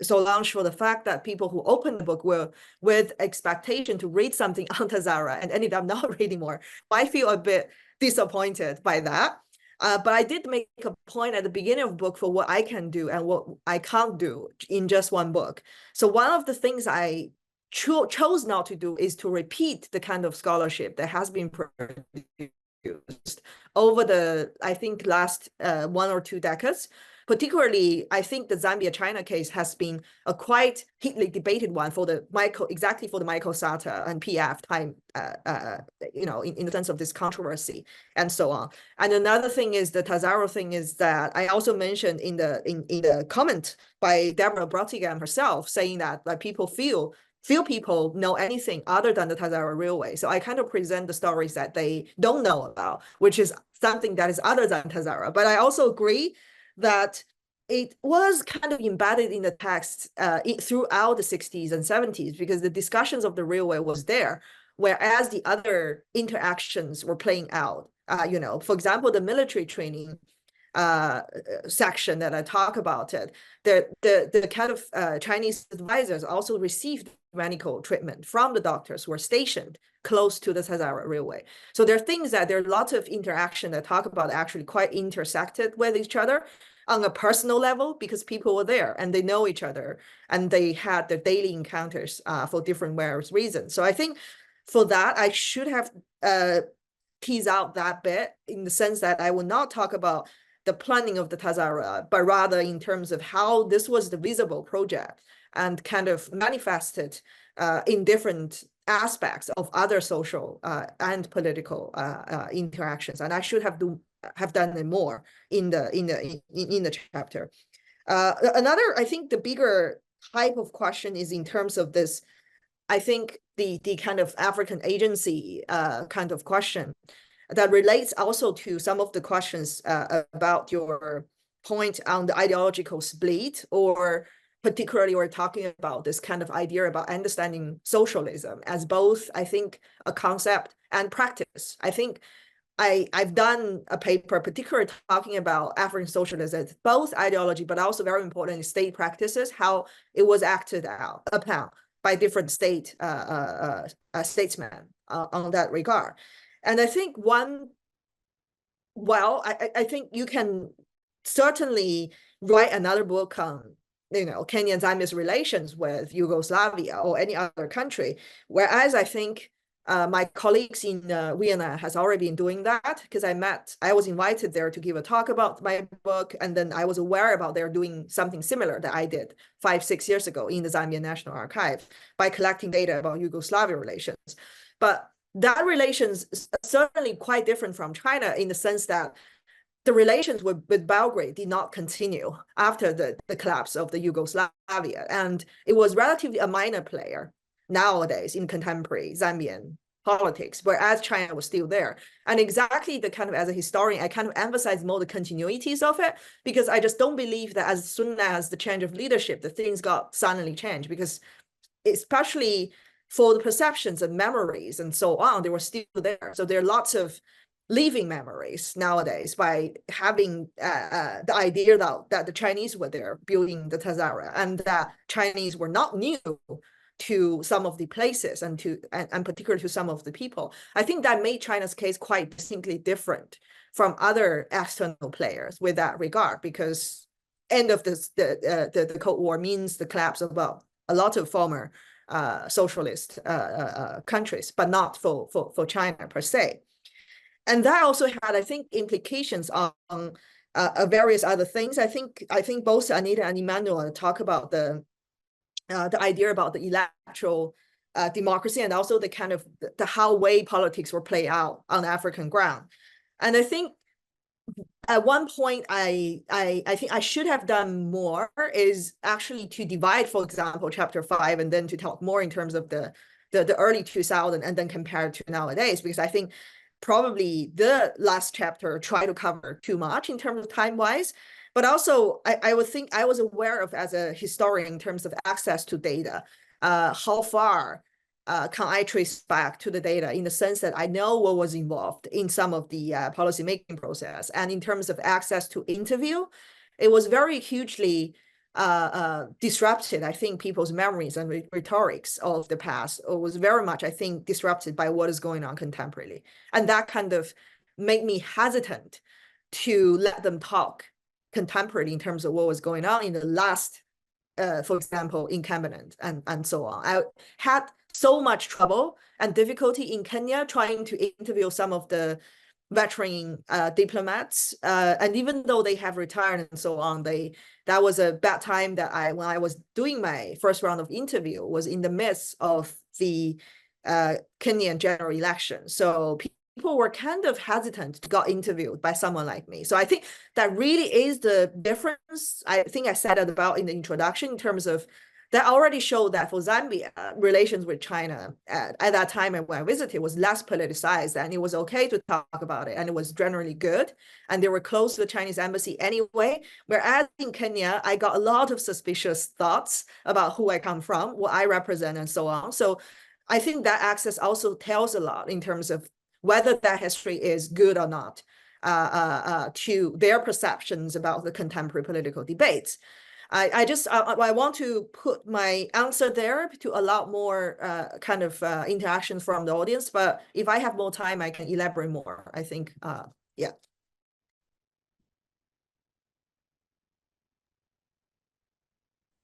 Solange for the fact that people who open the book were with expectation to read something on Tazara and ended up not reading more. I feel a bit disappointed by that. But I did make a point at the beginning of the book for what I can do and what I can't do in just one book. So one of the things I chose not to do is to repeat the kind of scholarship that has been produced over the, I think, last 1 or 2 decades. Particularly, I think the Zambia-China case has been a quite heatedly debated one for the Michael Sata and PF time, you know, in the sense of this controversy and so on. And another thing is the Tazara thing is that I also mentioned in the comment by Deborah Brottigam herself, saying that like few people know anything other than the Tazara Railway. So I kind of present the stories that they don't know about, which is something that is other than Tazara. But I also agree that it was kind of embedded in the text throughout the 60s and 70s, because the discussions of the railway was there, whereas the other interactions were playing out. You know, for example, the military training section that I talk about it, the kind of Chinese advisors also received medical treatment from the doctors who were stationed close to the Tazara Railway. So there are things that there are lots of interaction that talk about actually quite intersected with each other on a personal level, because people were there and they know each other and they had their daily encounters for different various reasons. So I think for that, I should have teased out that bit in the sense that I will not talk about the planning of the Tazara, but rather in terms of how this was the visible project and kind of manifested in different aspects of other social and political interactions. And I should have done it more in the chapter. Another, I think the bigger type of question is in terms of this I think the kind of African agency kind of question that relates also to some of the questions about your point on the ideological split, or particularly we're talking about this kind of idea about understanding socialism as both, I think, a concept and practice. I think I've done a paper particularly talking about African socialism as both ideology, but also very importantly, state practices, how it was acted out upon by different statesmen on that regard. And I think I think you can certainly write another book on, Kenya and Zambia's relations with Yugoslavia or any other country, whereas I think my colleagues in Vienna has already been doing that, because I was invited there to give a talk about my book, and then I was aware about they're doing something similar that I did 5-6 years ago in the Zambian National Archive by collecting data about Yugoslavia relations. But that relations is certainly quite different from China in the sense that the relations with Belgrade did not continue after the collapse of the Yugoslavia, and it was relatively a minor player nowadays in contemporary Zambian politics, whereas China was still there. And exactly the kind of, as a historian, I kind of emphasize more the continuities of it, because I just don't believe that as soon as the change of leadership, the things got suddenly changed, because especially for the perceptions and memories and so on, they were still there. So there are lots of living memories nowadays by having the idea that the Chinese were there building the Tazara, and that Chinese were not new to some of the places and particularly to some of the people. I think that made China's case quite distinctly different from other external players with that regard, because end of the Cold War means the collapse of a lot of former socialist countries, but not for China per se. And that also had, I think, implications on various other things. I think both Anita and Emmanuel talk about the idea about the electoral democracy, and also the kind of the how way politics were played out on the African ground. And I think at one point I think I should have done more is actually to divide, for example, chapter 5, and then to talk more in terms of the early 2000s and then compare it to nowadays, because I think probably the last chapter tried to cover too much in terms of time-wise. But also, I would think I was aware of, as a historian, in terms of access to data, how far can I trace back to the data, in the sense that I know what was involved in some of the policymaking process. And in terms of access to interview, it was very hugely disrupted, I think, people's memories and rhetorics of the past. It was very much, I think, disrupted by what is going on contemporarily. And that kind of made me hesitant to let them talk contemporary in terms of what was going on in the last, for example, incumbent and so on. I had so much trouble and difficulty in Kenya trying to interview some of the veteran diplomats, and even though they have retired and so on, that was a bad time that when I was doing my first round of interview was in the midst of the Kenyan general election. So people were kind of hesitant to get interviewed by someone like me. So I think that really is the difference. I think I said it about in the introduction, in terms of that already showed that for Zambia, relations with China at that time and when I visited was less politicized, and it was okay to talk about it, and it was generally good, and they were close to the Chinese embassy anyway. Whereas in Kenya, I got a lot of suspicious thoughts about who I come from, what I represent, and so on. So I think that access also tells a lot in terms of whether that history is good or not to their perceptions about the contemporary political debates. I want to put my answer there to allow more kind of interactions from the audience, but if I have more time, I can elaborate more, I think, yeah.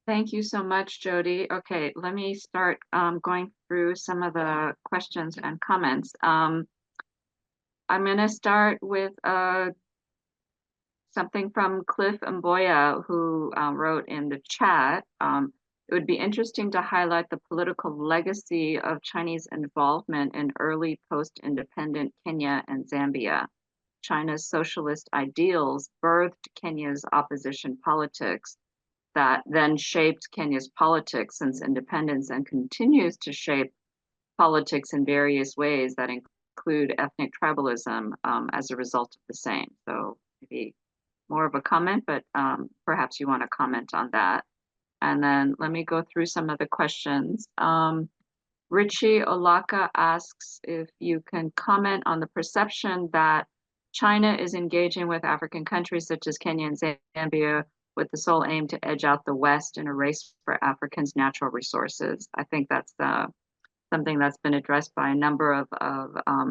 Thank you so much, Jody. Okay, let me start going through some of the questions and comments. I'm going to start with something from Cliff Mboya, who wrote in the chat. It would be interesting to highlight the political legacy of Chinese involvement in early post-independent Kenya and Zambia. China's socialist ideals birthed Kenya's opposition politics. that then shaped Kenya's politics since independence and continues to shape politics in various ways that include ethnic tribalism as a result of the same. So maybe more of a comment, but perhaps you want to comment on that. And then let me go through some of the questions. Richie Olaka asks if you can comment on the perception that China is engaging with African countries such as Kenya and Zambia with the sole aim to edge out the West in a race for Africans' natural resources. I think that's something that's been addressed by a number of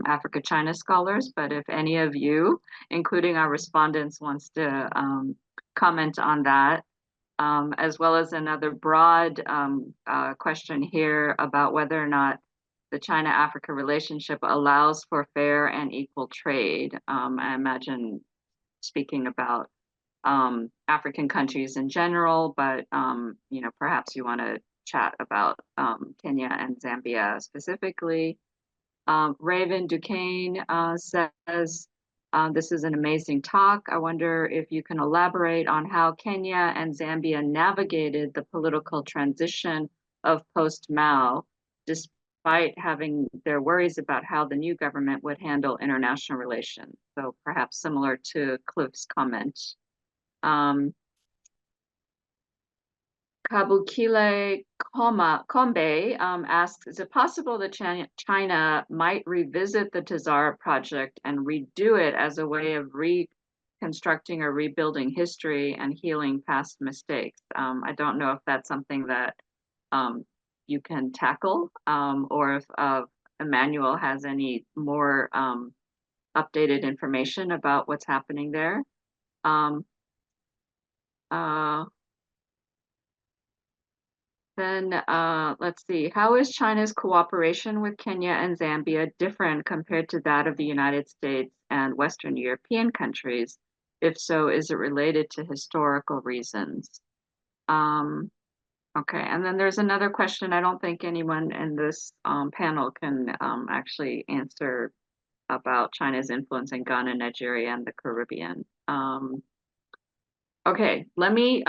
Africa-China scholars, but if any of you, including our respondents, wants to comment on that, as well as another broad question here about whether or not the China-Africa relationship allows for fair and equal trade. I imagine speaking about African countries in general, but you know, perhaps you want to chat about Kenya and Zambia specifically. Raven Duquesne says, this is an amazing talk. I wonder if you can elaborate on how Kenya and Zambia navigated the political transition of post-Mao, despite having their worries about how the new government would handle international relations. So perhaps similar to Cliff's comment. Kabukile Kombe asks, is it possible that China might revisit the Tazara project and redo it as a way of reconstructing or rebuilding history and healing past mistakes? I don't know if that's something that you can tackle, or if Emmanuel has any more updated information about what's happening there. Then let's see, how is China's cooperation with Kenya and Zambia different compared to that of the United States and Western European countries? If so, is it related to historical reasons? Okay, and then there's another question I don't think anyone in this panel can actually answer about China's influence in Ghana, Nigeria, and the Caribbean. Okay, let me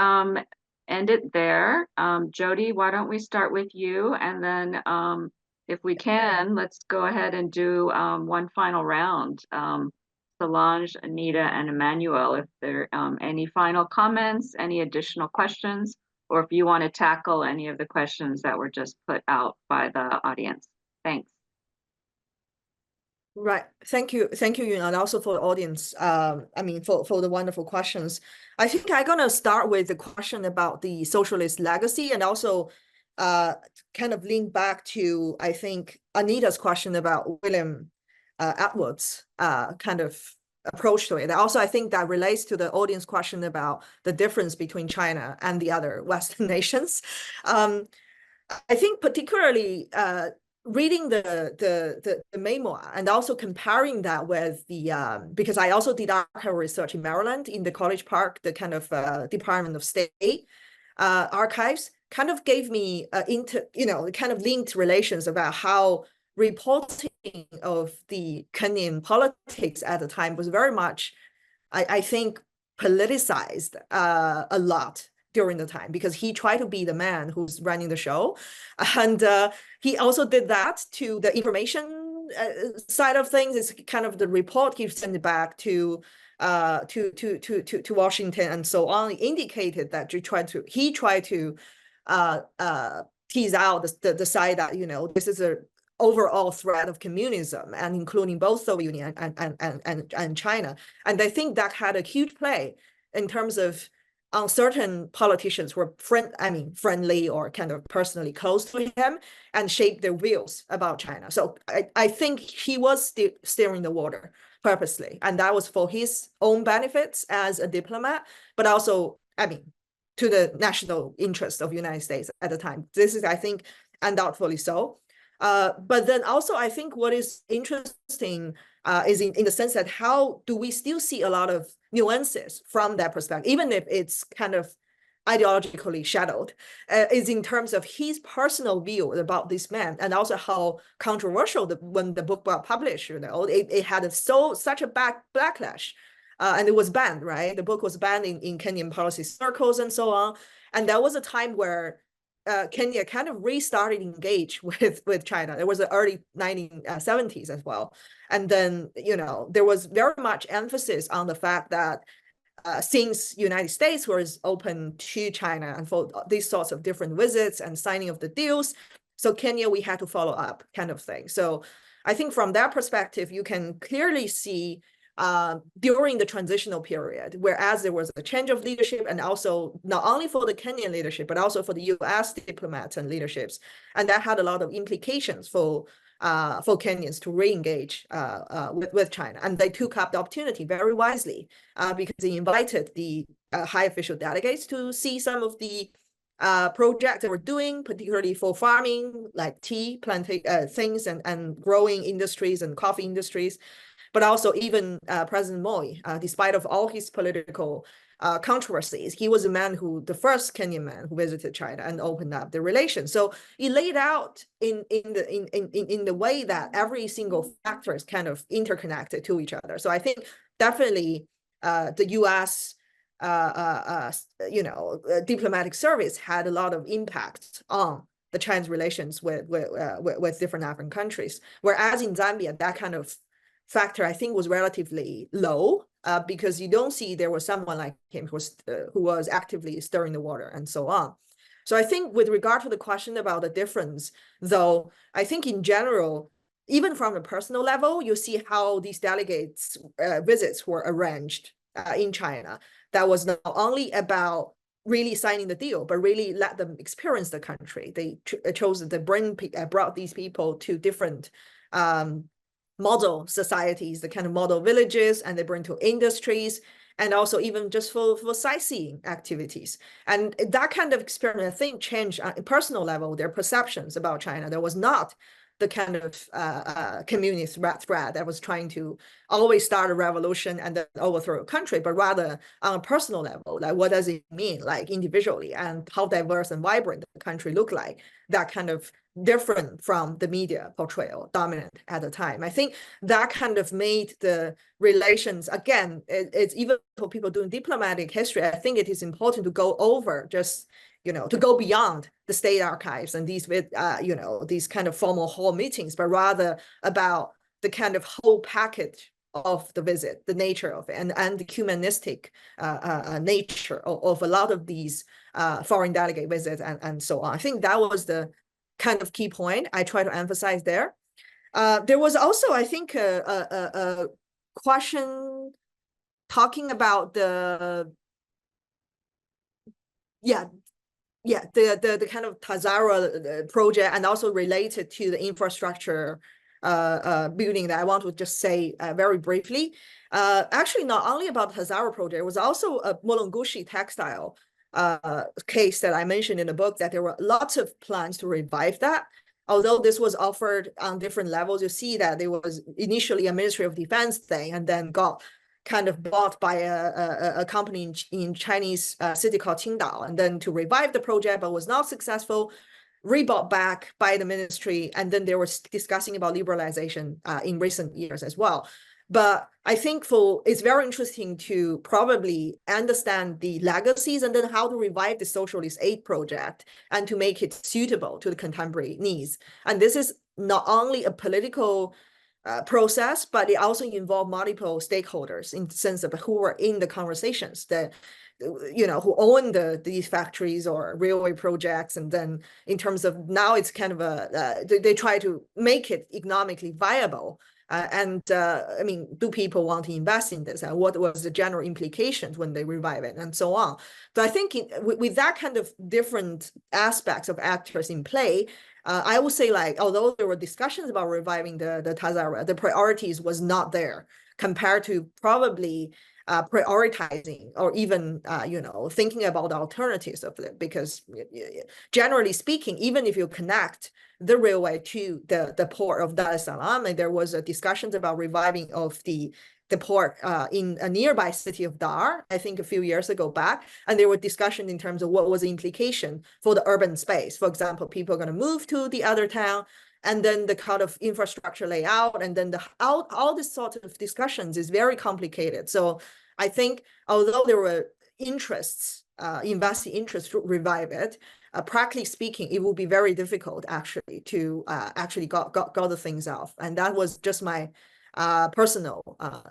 end it there. Jody, why don't we start with you, and then if we can, let's go ahead and do one final round. Solange, Anita, and Emmanuel, if there are any final comments, any additional questions, or if you want to tackle any of the questions that were just put out by the audience. Thanks.
Right. Thank you, Yuna, and also for the audience. I mean, for the wonderful questions. I think I'm gonna start with the question about the socialist legacy, and also kind of link back to, I think, Anita's question about William Edwards' kind of approach to it. Also, I think that relates to the audience question about the difference between China and the other Western nations. I think particularly reading the memoir and also comparing that with the because I also did archival research in Maryland in the College Park, the kind of Department of State archives, kind of gave me kind of linked relations about how reporting of the Kenyan politics at the time was very much, I think, politicized a lot during the time, because he tried to be the man who's running the show. And he also did that to the information side of things. It's kind of the report he sent back to Washington and so on, indicated that he tried to tease out the side that, you know, this is a overall threat of communism, and including both Soviet Union and China. And I think that had a huge play in terms of certain politicians were friendly or kind of personally close to him and shaped their views about China. So I think he was steering the water purposely, and that was for his own benefits as a diplomat, but also, I mean, to the national interest of the United States at the time. This is, I think, undoubtedly so. But then also, I think what is interesting is in the sense that how do we still see a lot of nuances from that perspective, even if it's kind of ideologically shadowed, is in terms of his personal view about this man, and also how controversial when the book got published, you know, it had such a backlash and it was banned, right? The book was banned in Kenyan policy circles and so on. And that was a time where Kenya kind of restarted engage with China. It was the early 1970s as well. And then, there was very much emphasis on the fact that since United States was open to China and for these sorts of different visits and signing of the deals, so Kenya, we had to follow up kind of thing. So I think from that perspective, you can clearly see during the transitional period, whereas there was a change of leadership, and also not only for the Kenyan leadership, but also for the US diplomats and leaderships. And that had a lot of implications for Kenyans to re-engage with China. And they took up the opportunity very wisely because they invited the high official delegates to see some of the projects they were doing, particularly for farming, like tea, planting things and growing industries and coffee industries. But also even President Moi, despite of all his political controversies, he was the first Kenyan man who visited China and opened up the relations. So he laid out in the way that every single factor is kind of interconnected to each other. So I think definitely the U.S. Diplomatic service had a lot of impact on the Chinese relations with different African countries. Whereas in Zambia, that kind of factor, I think, was relatively low because you don't see there was someone like him who was actively stirring the water and so on. So I think with regard to the question about the difference, though, I think in general, even from a personal level, you see how these delegates' visits were arranged in China. That was not only about really signing the deal, but really let them experience the country. They chose to brought these people to different model societies, the kind of model villages, and they bring to industries, and also even just for sightseeing activities. And that kind of experiment, I think, changed on a personal level their perceptions about China. There was not the kind of communist threat that was trying to always start a revolution and then overthrow a country, but rather on a personal level, like what does it mean, like individually, and how diverse and vibrant the country looked like. That kind of different from the media portrayal dominant at the time. I think that kind of made the relations, again, it's even for people doing diplomatic history, I think it is important to go over just, to go beyond the state archives and these kind of formal hall meetings, but rather about the kind of whole package of the visit, the nature of it, and the humanistic nature of a lot of these foreign delegate visits and so on. I think that was the kind of key point I try to emphasize there. There was also, I think, a question talking about the kind of Tazara project, and also related to the infrastructure building that I want to just say very briefly. Actually, not only about the Tazara project, it was also a Mulungushi textile case that I mentioned in the book, that there were lots of plans to revive that. Although this was offered on different levels, you see that there was initially a Ministry of Defense thing, and then got kind of bought by a company in Chinese city called Qingdao, and then to revive the project, but was not successful, rebought back by the ministry, and then they were discussing about liberalization in recent years as well. But I think it's very interesting to probably understand the legacies and then how to revive the socialist aid project and to make it suitable to the contemporary needs. And this is not only a political process, but it also involved multiple stakeholders in the sense of who were in the conversations, that who own these factories or railway projects. And then in terms of now, it's kind of they try to make it economically viable. I mean, do people want to invest in this? And what was the general implications when they revive it, and so on? So I think with that kind of different aspects of actors in play, I would say, like, although there were discussions about reviving the Tazara, the priorities was not there compared to probably prioritizing or even thinking about the alternatives of it. Because generally speaking, even if you connect the railway to the port of Dar es Salaam, and there was a discussions about reviving of the port in a nearby city of Dar, I think a few years ago back, and there were discussions in terms of what was the implication for the urban space. For example, people are going to move to the other town, and then the kind of infrastructure layout, and then all this sort of discussions is very complicated. So I think although there were interests, investing interests to revive it, practically speaking, it will be very difficult actually to actually got the things off. And that was just my personal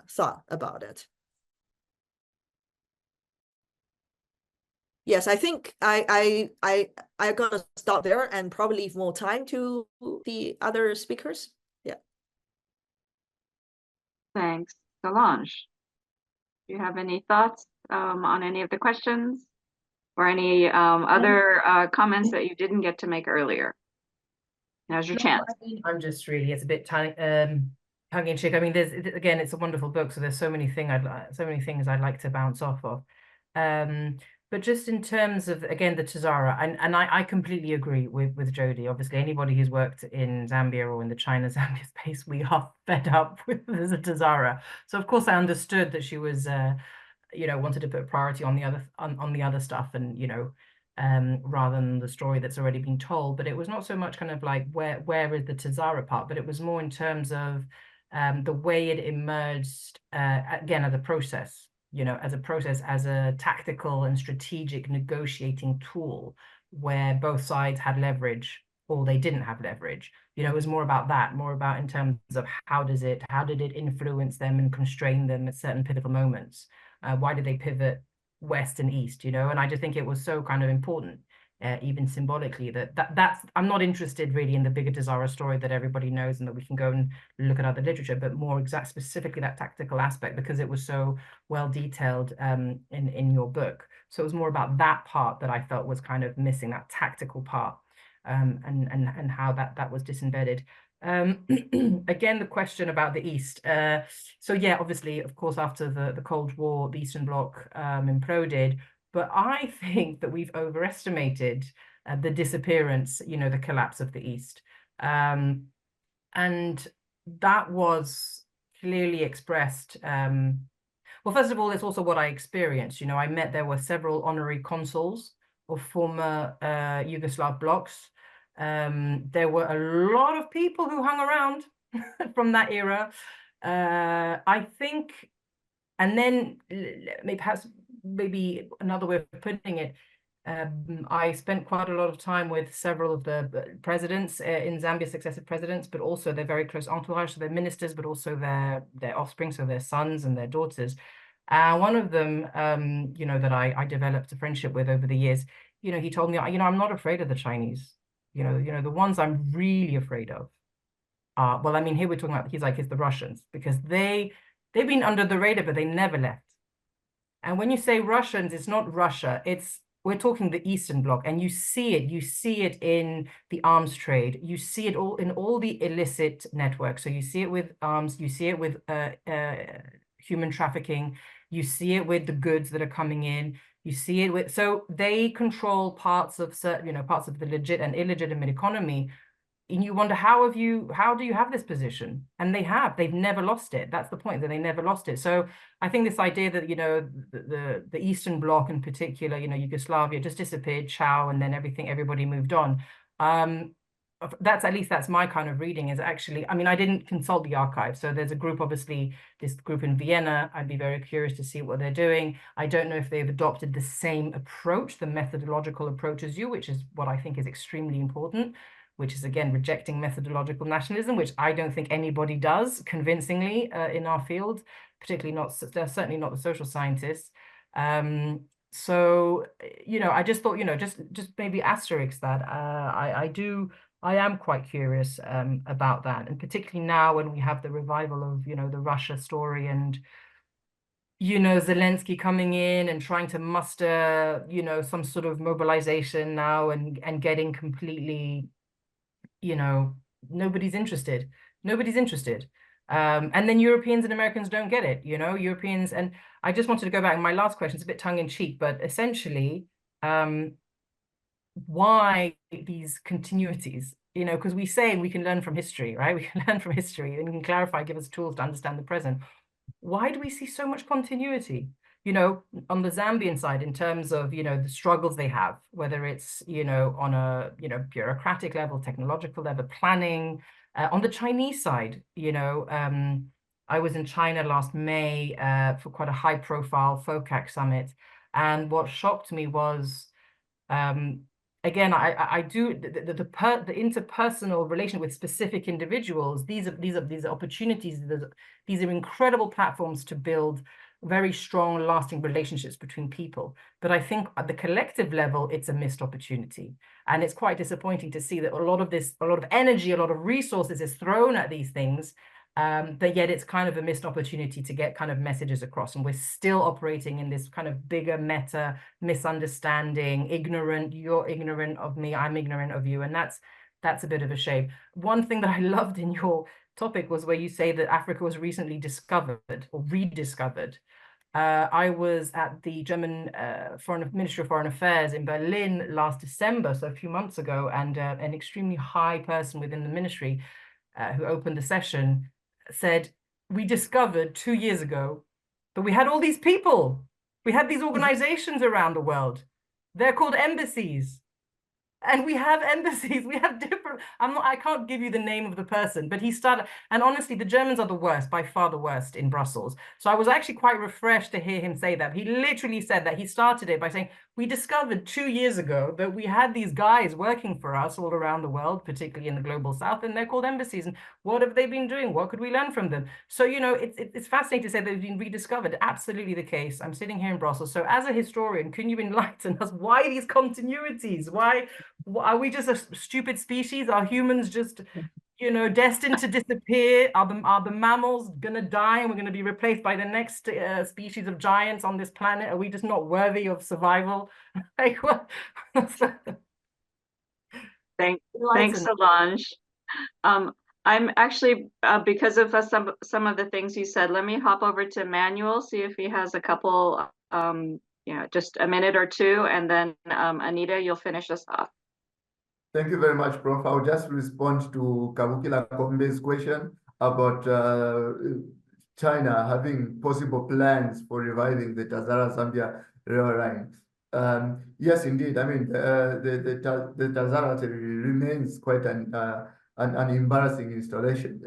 thought about it. Yes, I think I gonna stop there and probably leave more time to the other speakers. Yeah.
Thanks. Solange, do you have any thoughts on any of the questions or any other comments that you didn't get to make earlier? Now's your
No,
chance.
I mean, I'm just really, it's a bit tongue in cheek. I mean, again, it's a wonderful book, so there's so many things I'd like to bounce off of. But just in terms of, again, the Tazara, and I completely agree with Jody. Obviously, anybody who's worked in Zambia or in the China-Zambia space, we are fed up with the Tazara. So of course I understood that she was wanted to put a priority on the other stuff, and rather than the story that's already been told. But it was not so much kind of like where is the Tazara part, but it was more in terms of the way it emerged again as a process, as a tactical and strategic negotiating tool where both sides had leverage or they didn't have leverage. It was more about that, more about in terms of how did it influence them and constrain them at certain pivotal moments? Why did they pivot west and east, and I just think it was so kind of important, even symbolically, that's I'm not interested really in the bigger Tazara story that everybody knows and that we can go and look at other literature, but more specifically that tactical aspect, because it was so well detailed in your book. So it was more about that part that I felt was kind of missing, that tactical part, and how that was disembedded. Again, the question about the East. So yeah, obviously, of course, after the Cold War, the Eastern Bloc imploded. But I think that we've overestimated the disappearance, the collapse of the East. And that was clearly expressed. Well, first of all, it's also what I experienced. There were several honorary consuls of former Yugoslav blocs. There were a lot of people who hung around from that era. I think, and then maybe another way of putting it, I spent quite a lot of time with several of the presidents in Zambia, successive presidents, but also their very close entourage, so their ministers, but also their offspring, so their sons and their daughters. One of them, that I developed a friendship with over the years, he told me, I'm not afraid of the Chinese. The ones I'm really afraid of are, well, I mean, here we're talking about, it's the Russians, because they've been under the radar, but they never left. And when you say Russians, it's not Russia, we're talking the Eastern Bloc, and you see it in the arms trade, you see it all in all the illicit networks. So you see it with arms, you see it with human trafficking, you see it with the goods that are coming in, you see it with, so they control parts of certain, parts of the legit and illegitimate economy. And you wonder, how do you have this position? And they've never lost it. That's the point, that they never lost it. So I think this idea that, the Eastern Bloc in particular, Yugoslavia just disappeared, ciao, and then everybody moved on. That's my kind of reading, is actually, I mean, I didn't consult the archive. So there's a group, obviously, this group in Vienna. I'd be very curious to see what they're doing. I don't know if they've adopted the same approach, the methodological approach as you, which is what I think is extremely important, which is, again, rejecting methodological nationalism, which I don't think anybody does convincingly in our field, certainly not the social scientists. So, I just thought, just maybe asterisk that. I am quite curious about that, and particularly now when we have the revival of, the Russia story, and Zelensky coming in and trying to muster, some sort of mobilization now, and getting completely, nobody's interested. And then Europeans and Americans don't get it, Europeans. And I just wanted to go back, my last question is a bit tongue in cheek, but essentially, why these continuities? Because we say we can learn from history, right? We can learn from history and we can clarify, give us tools to understand the present. Why do we see so much continuity? you know, on the Zambian side, in terms of, you know, the struggles they have, whether it's, you know, on a, you know, bureaucratic level, technological level, planning, on the Chinese side, you know, I was in China last May for quite a high profile FOCAC summit. And what shocked me was, again, I do the interpersonal relation with specific individuals. These are opportunities. These are incredible platforms to build very strong, lasting relationships between people. But I think at the collective level, it's a missed opportunity, and it's quite disappointing to see that a lot of energy, a lot of resources is thrown at these things. But yet it's kind of a missed opportunity to get kind of messages across. And we're still operating in this kind of bigger meta misunderstanding, ignorant, you're ignorant of me, I'm ignorant of you. And that's a bit of a shame. One thing that I loved in your topic was where you say that Africa was recently discovered or rediscovered. I was at the German Ministry of Foreign Affairs in Berlin last December, so a few months ago, and an extremely high person within the ministry who opened the session said, we discovered 2 years ago that we had all these people. We had these organizations around the world. They're called embassies. And we have embassies, we have different, I can't give you the name of the person, but he started, and honestly, the Germans are the worst, by far the worst in Brussels. So I was actually quite refreshed to hear him say that. He literally said that. He started it by saying, we discovered 2 years ago that we had these guys working for us all around the world, particularly in the global south, and they're called embassies. And what have they been doing? What could we learn from them? So, you know, it's fascinating to say they've been rediscovered. Absolutely the case. I'm sitting here in Brussels. So as a historian, can you enlighten us? Why these continuities? Why are we just a stupid species? Are humans just, you know, destined to disappear? Are the mammals gonna die and we're gonna be replaced by the next species of giants on this planet? Are we just not worthy of survival? Like what?
Thanks, Solange. I'm actually, because of some of the things you said, let me hop over to Emmanuel, see if he has a couple, just a minute or two, and then Anita, you'll finish us off.
Thank you very much, Prof. I'll just respond to Kabukila Kombe's question about China having possible plans for reviving the Tazara-Zambia rail line. Yes, indeed. I mean, the Tazara remains quite an embarrassing installation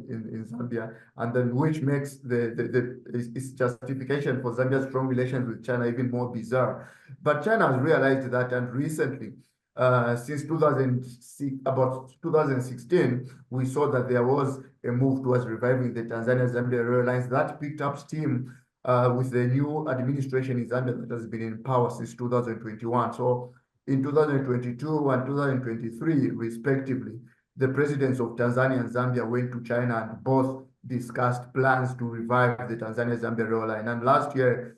in Zambia, and then which makes its justification for Zambia's strong relations with China even more bizarre. But China has realized that, and recently, since 2006, about 2016, we saw that there was a move towards reviving the Tanzania-Zambia rail lines that picked up steam with the new administration in Zambia that has been in power since 2021. So in 2022 and 2023, respectively, the presidents of Tanzania and Zambia went to China and both discussed plans to revive the Tanzania-Zambia rail line. And last year,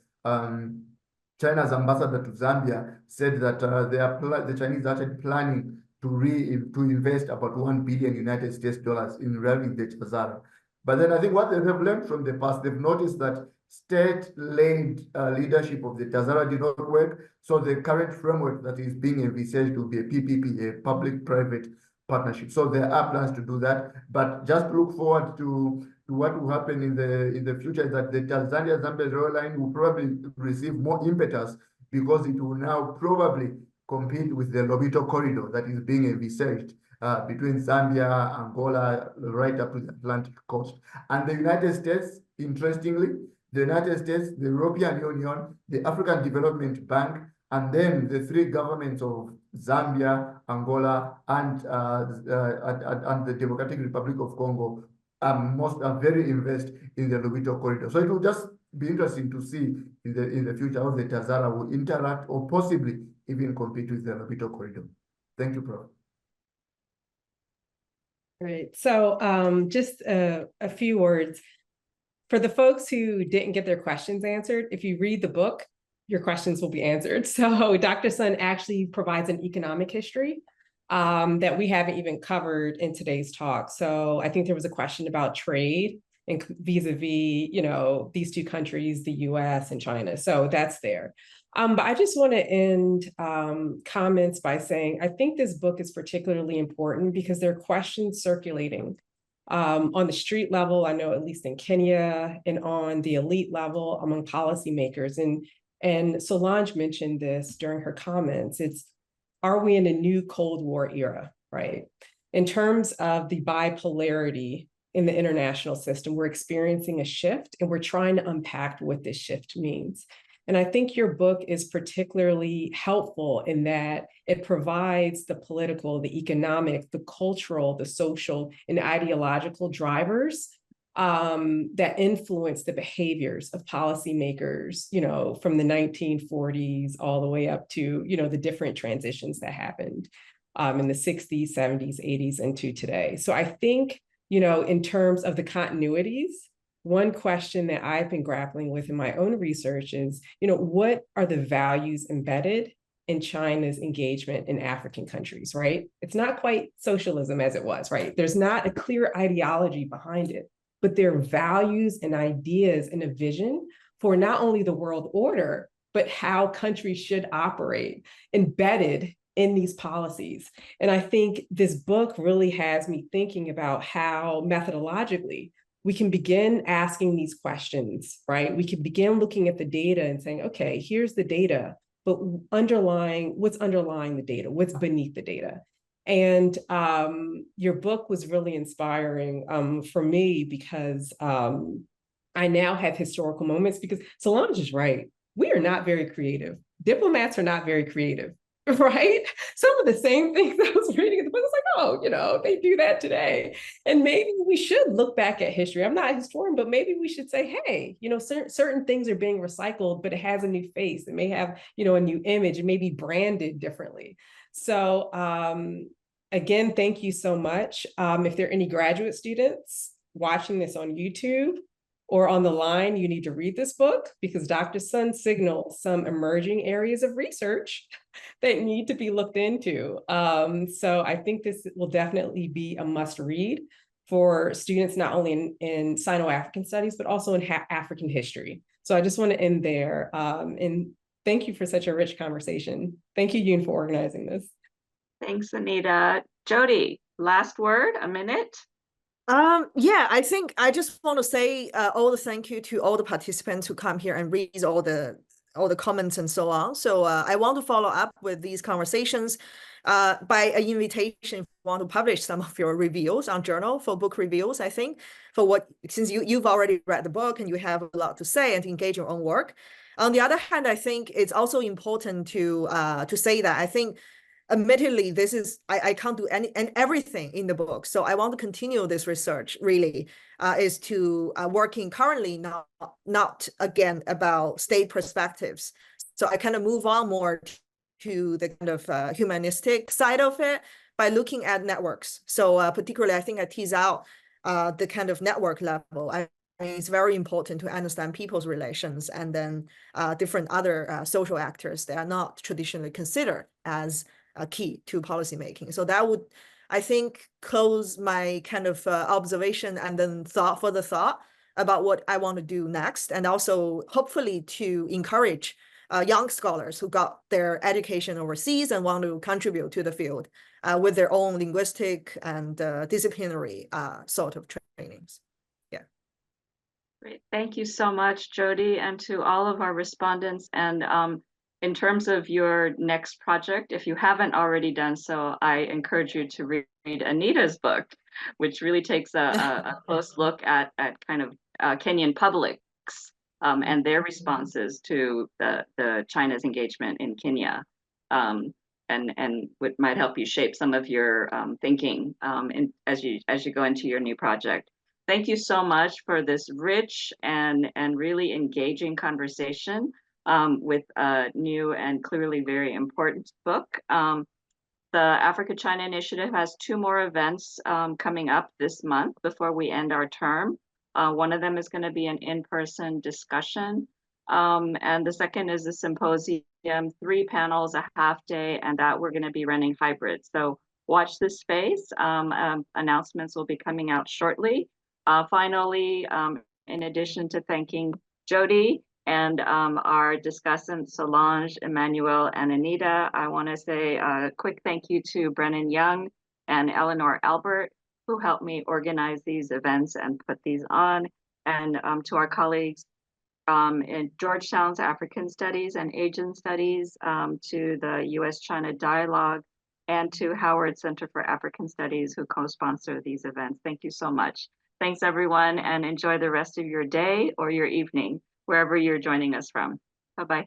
China's ambassador to Zambia said that the Chinese started planning to invest about $1 billion United States dollars in reviving the Tazara. But then I think what they have learned from the past, they've noticed that state-led leadership of the Tazara did not work. So the current framework that is being envisaged will be a PPP, a public-private partnership. So there are plans to do that, but just look forward to what will happen in the future, that the Tanzania-Zambia rail line will probably receive more impetus because it will now probably compete with the Lobito corridor that is being envisaged between Zambia, Angola, right up to the Atlantic coast. And the United States, interestingly, the United States, the European Union, the African Development Bank, and then the three governments of Zambia, Angola, and the Democratic Republic of Congo are very invested in the Lobito corridor. So it will just be interesting to see in the future how the Tazara will interact or possibly even compete with the Lobito corridor. Thank you, Prof.
Great. So just a few words. For the folks who didn't get their questions answered, if you read the book, your questions will be answered. So Dr. Sun actually provides an economic history that we haven't even covered in today's talk. So I think there was a question about trade and vis-a-vis, these two countries, the US and China. So that's there. But I just want to end comments by saying, I think this book is particularly important because there are questions circulating on the street level, I know at least in Kenya, and on the elite level among policymakers. And Solange mentioned this during her comments. Are we in a new Cold War era, right? In terms of the bipolarity in the international system, we're experiencing a shift, and we're trying to unpack what this shift means. And I think your book is particularly helpful in that it provides the political, the economic, the cultural, the social, and ideological drivers that influence the behaviors of policymakers, from the 1940s all the way up to, the different transitions that happened in the 60s, 70s, 80s, into today. So I think, in terms of the continuities, one question that I've been grappling with in my own research is, what are the values embedded in China's engagement in African countries, right? It's not quite socialism as it was, right? There's not a clear ideology behind it, but there are values and ideas and a vision for not only the world order, but how countries should operate embedded in these policies. And I think this book really has me thinking about how methodologically we can begin asking these questions, right? We can begin looking at the data and saying, okay, here's the data, but what's underlying the data? What's beneath the data? And your book was really inspiring for me because I now have historical moments, because Solange is right. We are not very creative. Diplomats are not very creative, right? Some of the same things I was reading in the book, I was like, oh, they do that today. And maybe we should look back at history. I'm not a historian, but maybe we should say, hey, certain things are being recycled, but it has a new face. It may have, a new image. It may be branded differently. So again, thank you so much. If there are any graduate students watching this on YouTube or on the line, you need to read this book, because Dr. Sun signals some emerging areas of research that need to be looked into. So I think this will definitely be a must read for students, not only in Sino-African studies, but also in African history. So I just want to end there. And thank you for such a rich conversation. Thank you, Yoon, for organizing this.
Thanks, Anita. Jody, last word, a minute.
Yeah, I think I just want to say all the thank you to all the participants who come here and read all the comments and so on. So I want to follow up with these conversations by an invitation if you want to publish some of your reviews on journal for book reviews. I think since you've already read the book and you have a lot to say and to engage your own work. On the other hand, I think it's also important to say that I think, admittedly, I can't do everything in the book. So I want to continue this research, really, is to working currently not again about state perspectives. So I kind of move on more to the kind of humanistic side of it by looking at networks. So particularly, I think I tease out the kind of network level. I mean, it's very important to understand people's relations and then different other social actors that are not traditionally considered as key to policymaking. So that would, I think, close my kind of observation and then thought about what I want to do next, and also hopefully to encourage young scholars who got their education overseas and want to contribute to the field with their own linguistic and disciplinary sort of trainings. Yeah.
Great. Thank you so much, Jody, and to all of our respondents. And in terms of your next project, if you haven't already done so, I encourage you to read Anita's book, which really takes a close look at kind of Kenyan publics and their responses to the China's engagement in Kenya, and what might help you shape some of your thinking as you go into your new project. Thank you so much for this rich and really engaging conversation with a new and clearly very important book. The Africa-China Initiative has 2 more events coming up this month before we end our term. One of them is going to be an in-person discussion, and the second is a symposium, 3 panels, a half day, and that we're going to be running hybrid. So watch this space. Announcements will be coming out shortly. Finally, in addition to thanking Jody and our discussants, Solange, Emmanuel, and Anita, I want to say a quick thank you to Brennan Young and Eleanor Albert who helped me organize these events and put these on, and to our colleagues in Georgetown's African Studies and Asian Studies, to the U.S.-China Dialogue, and to Howard Center for African Studies, who co-sponsor these events. Thank you so much. Thanks, everyone, and enjoy the rest of your day or your evening, wherever you're joining us from. Bye-bye.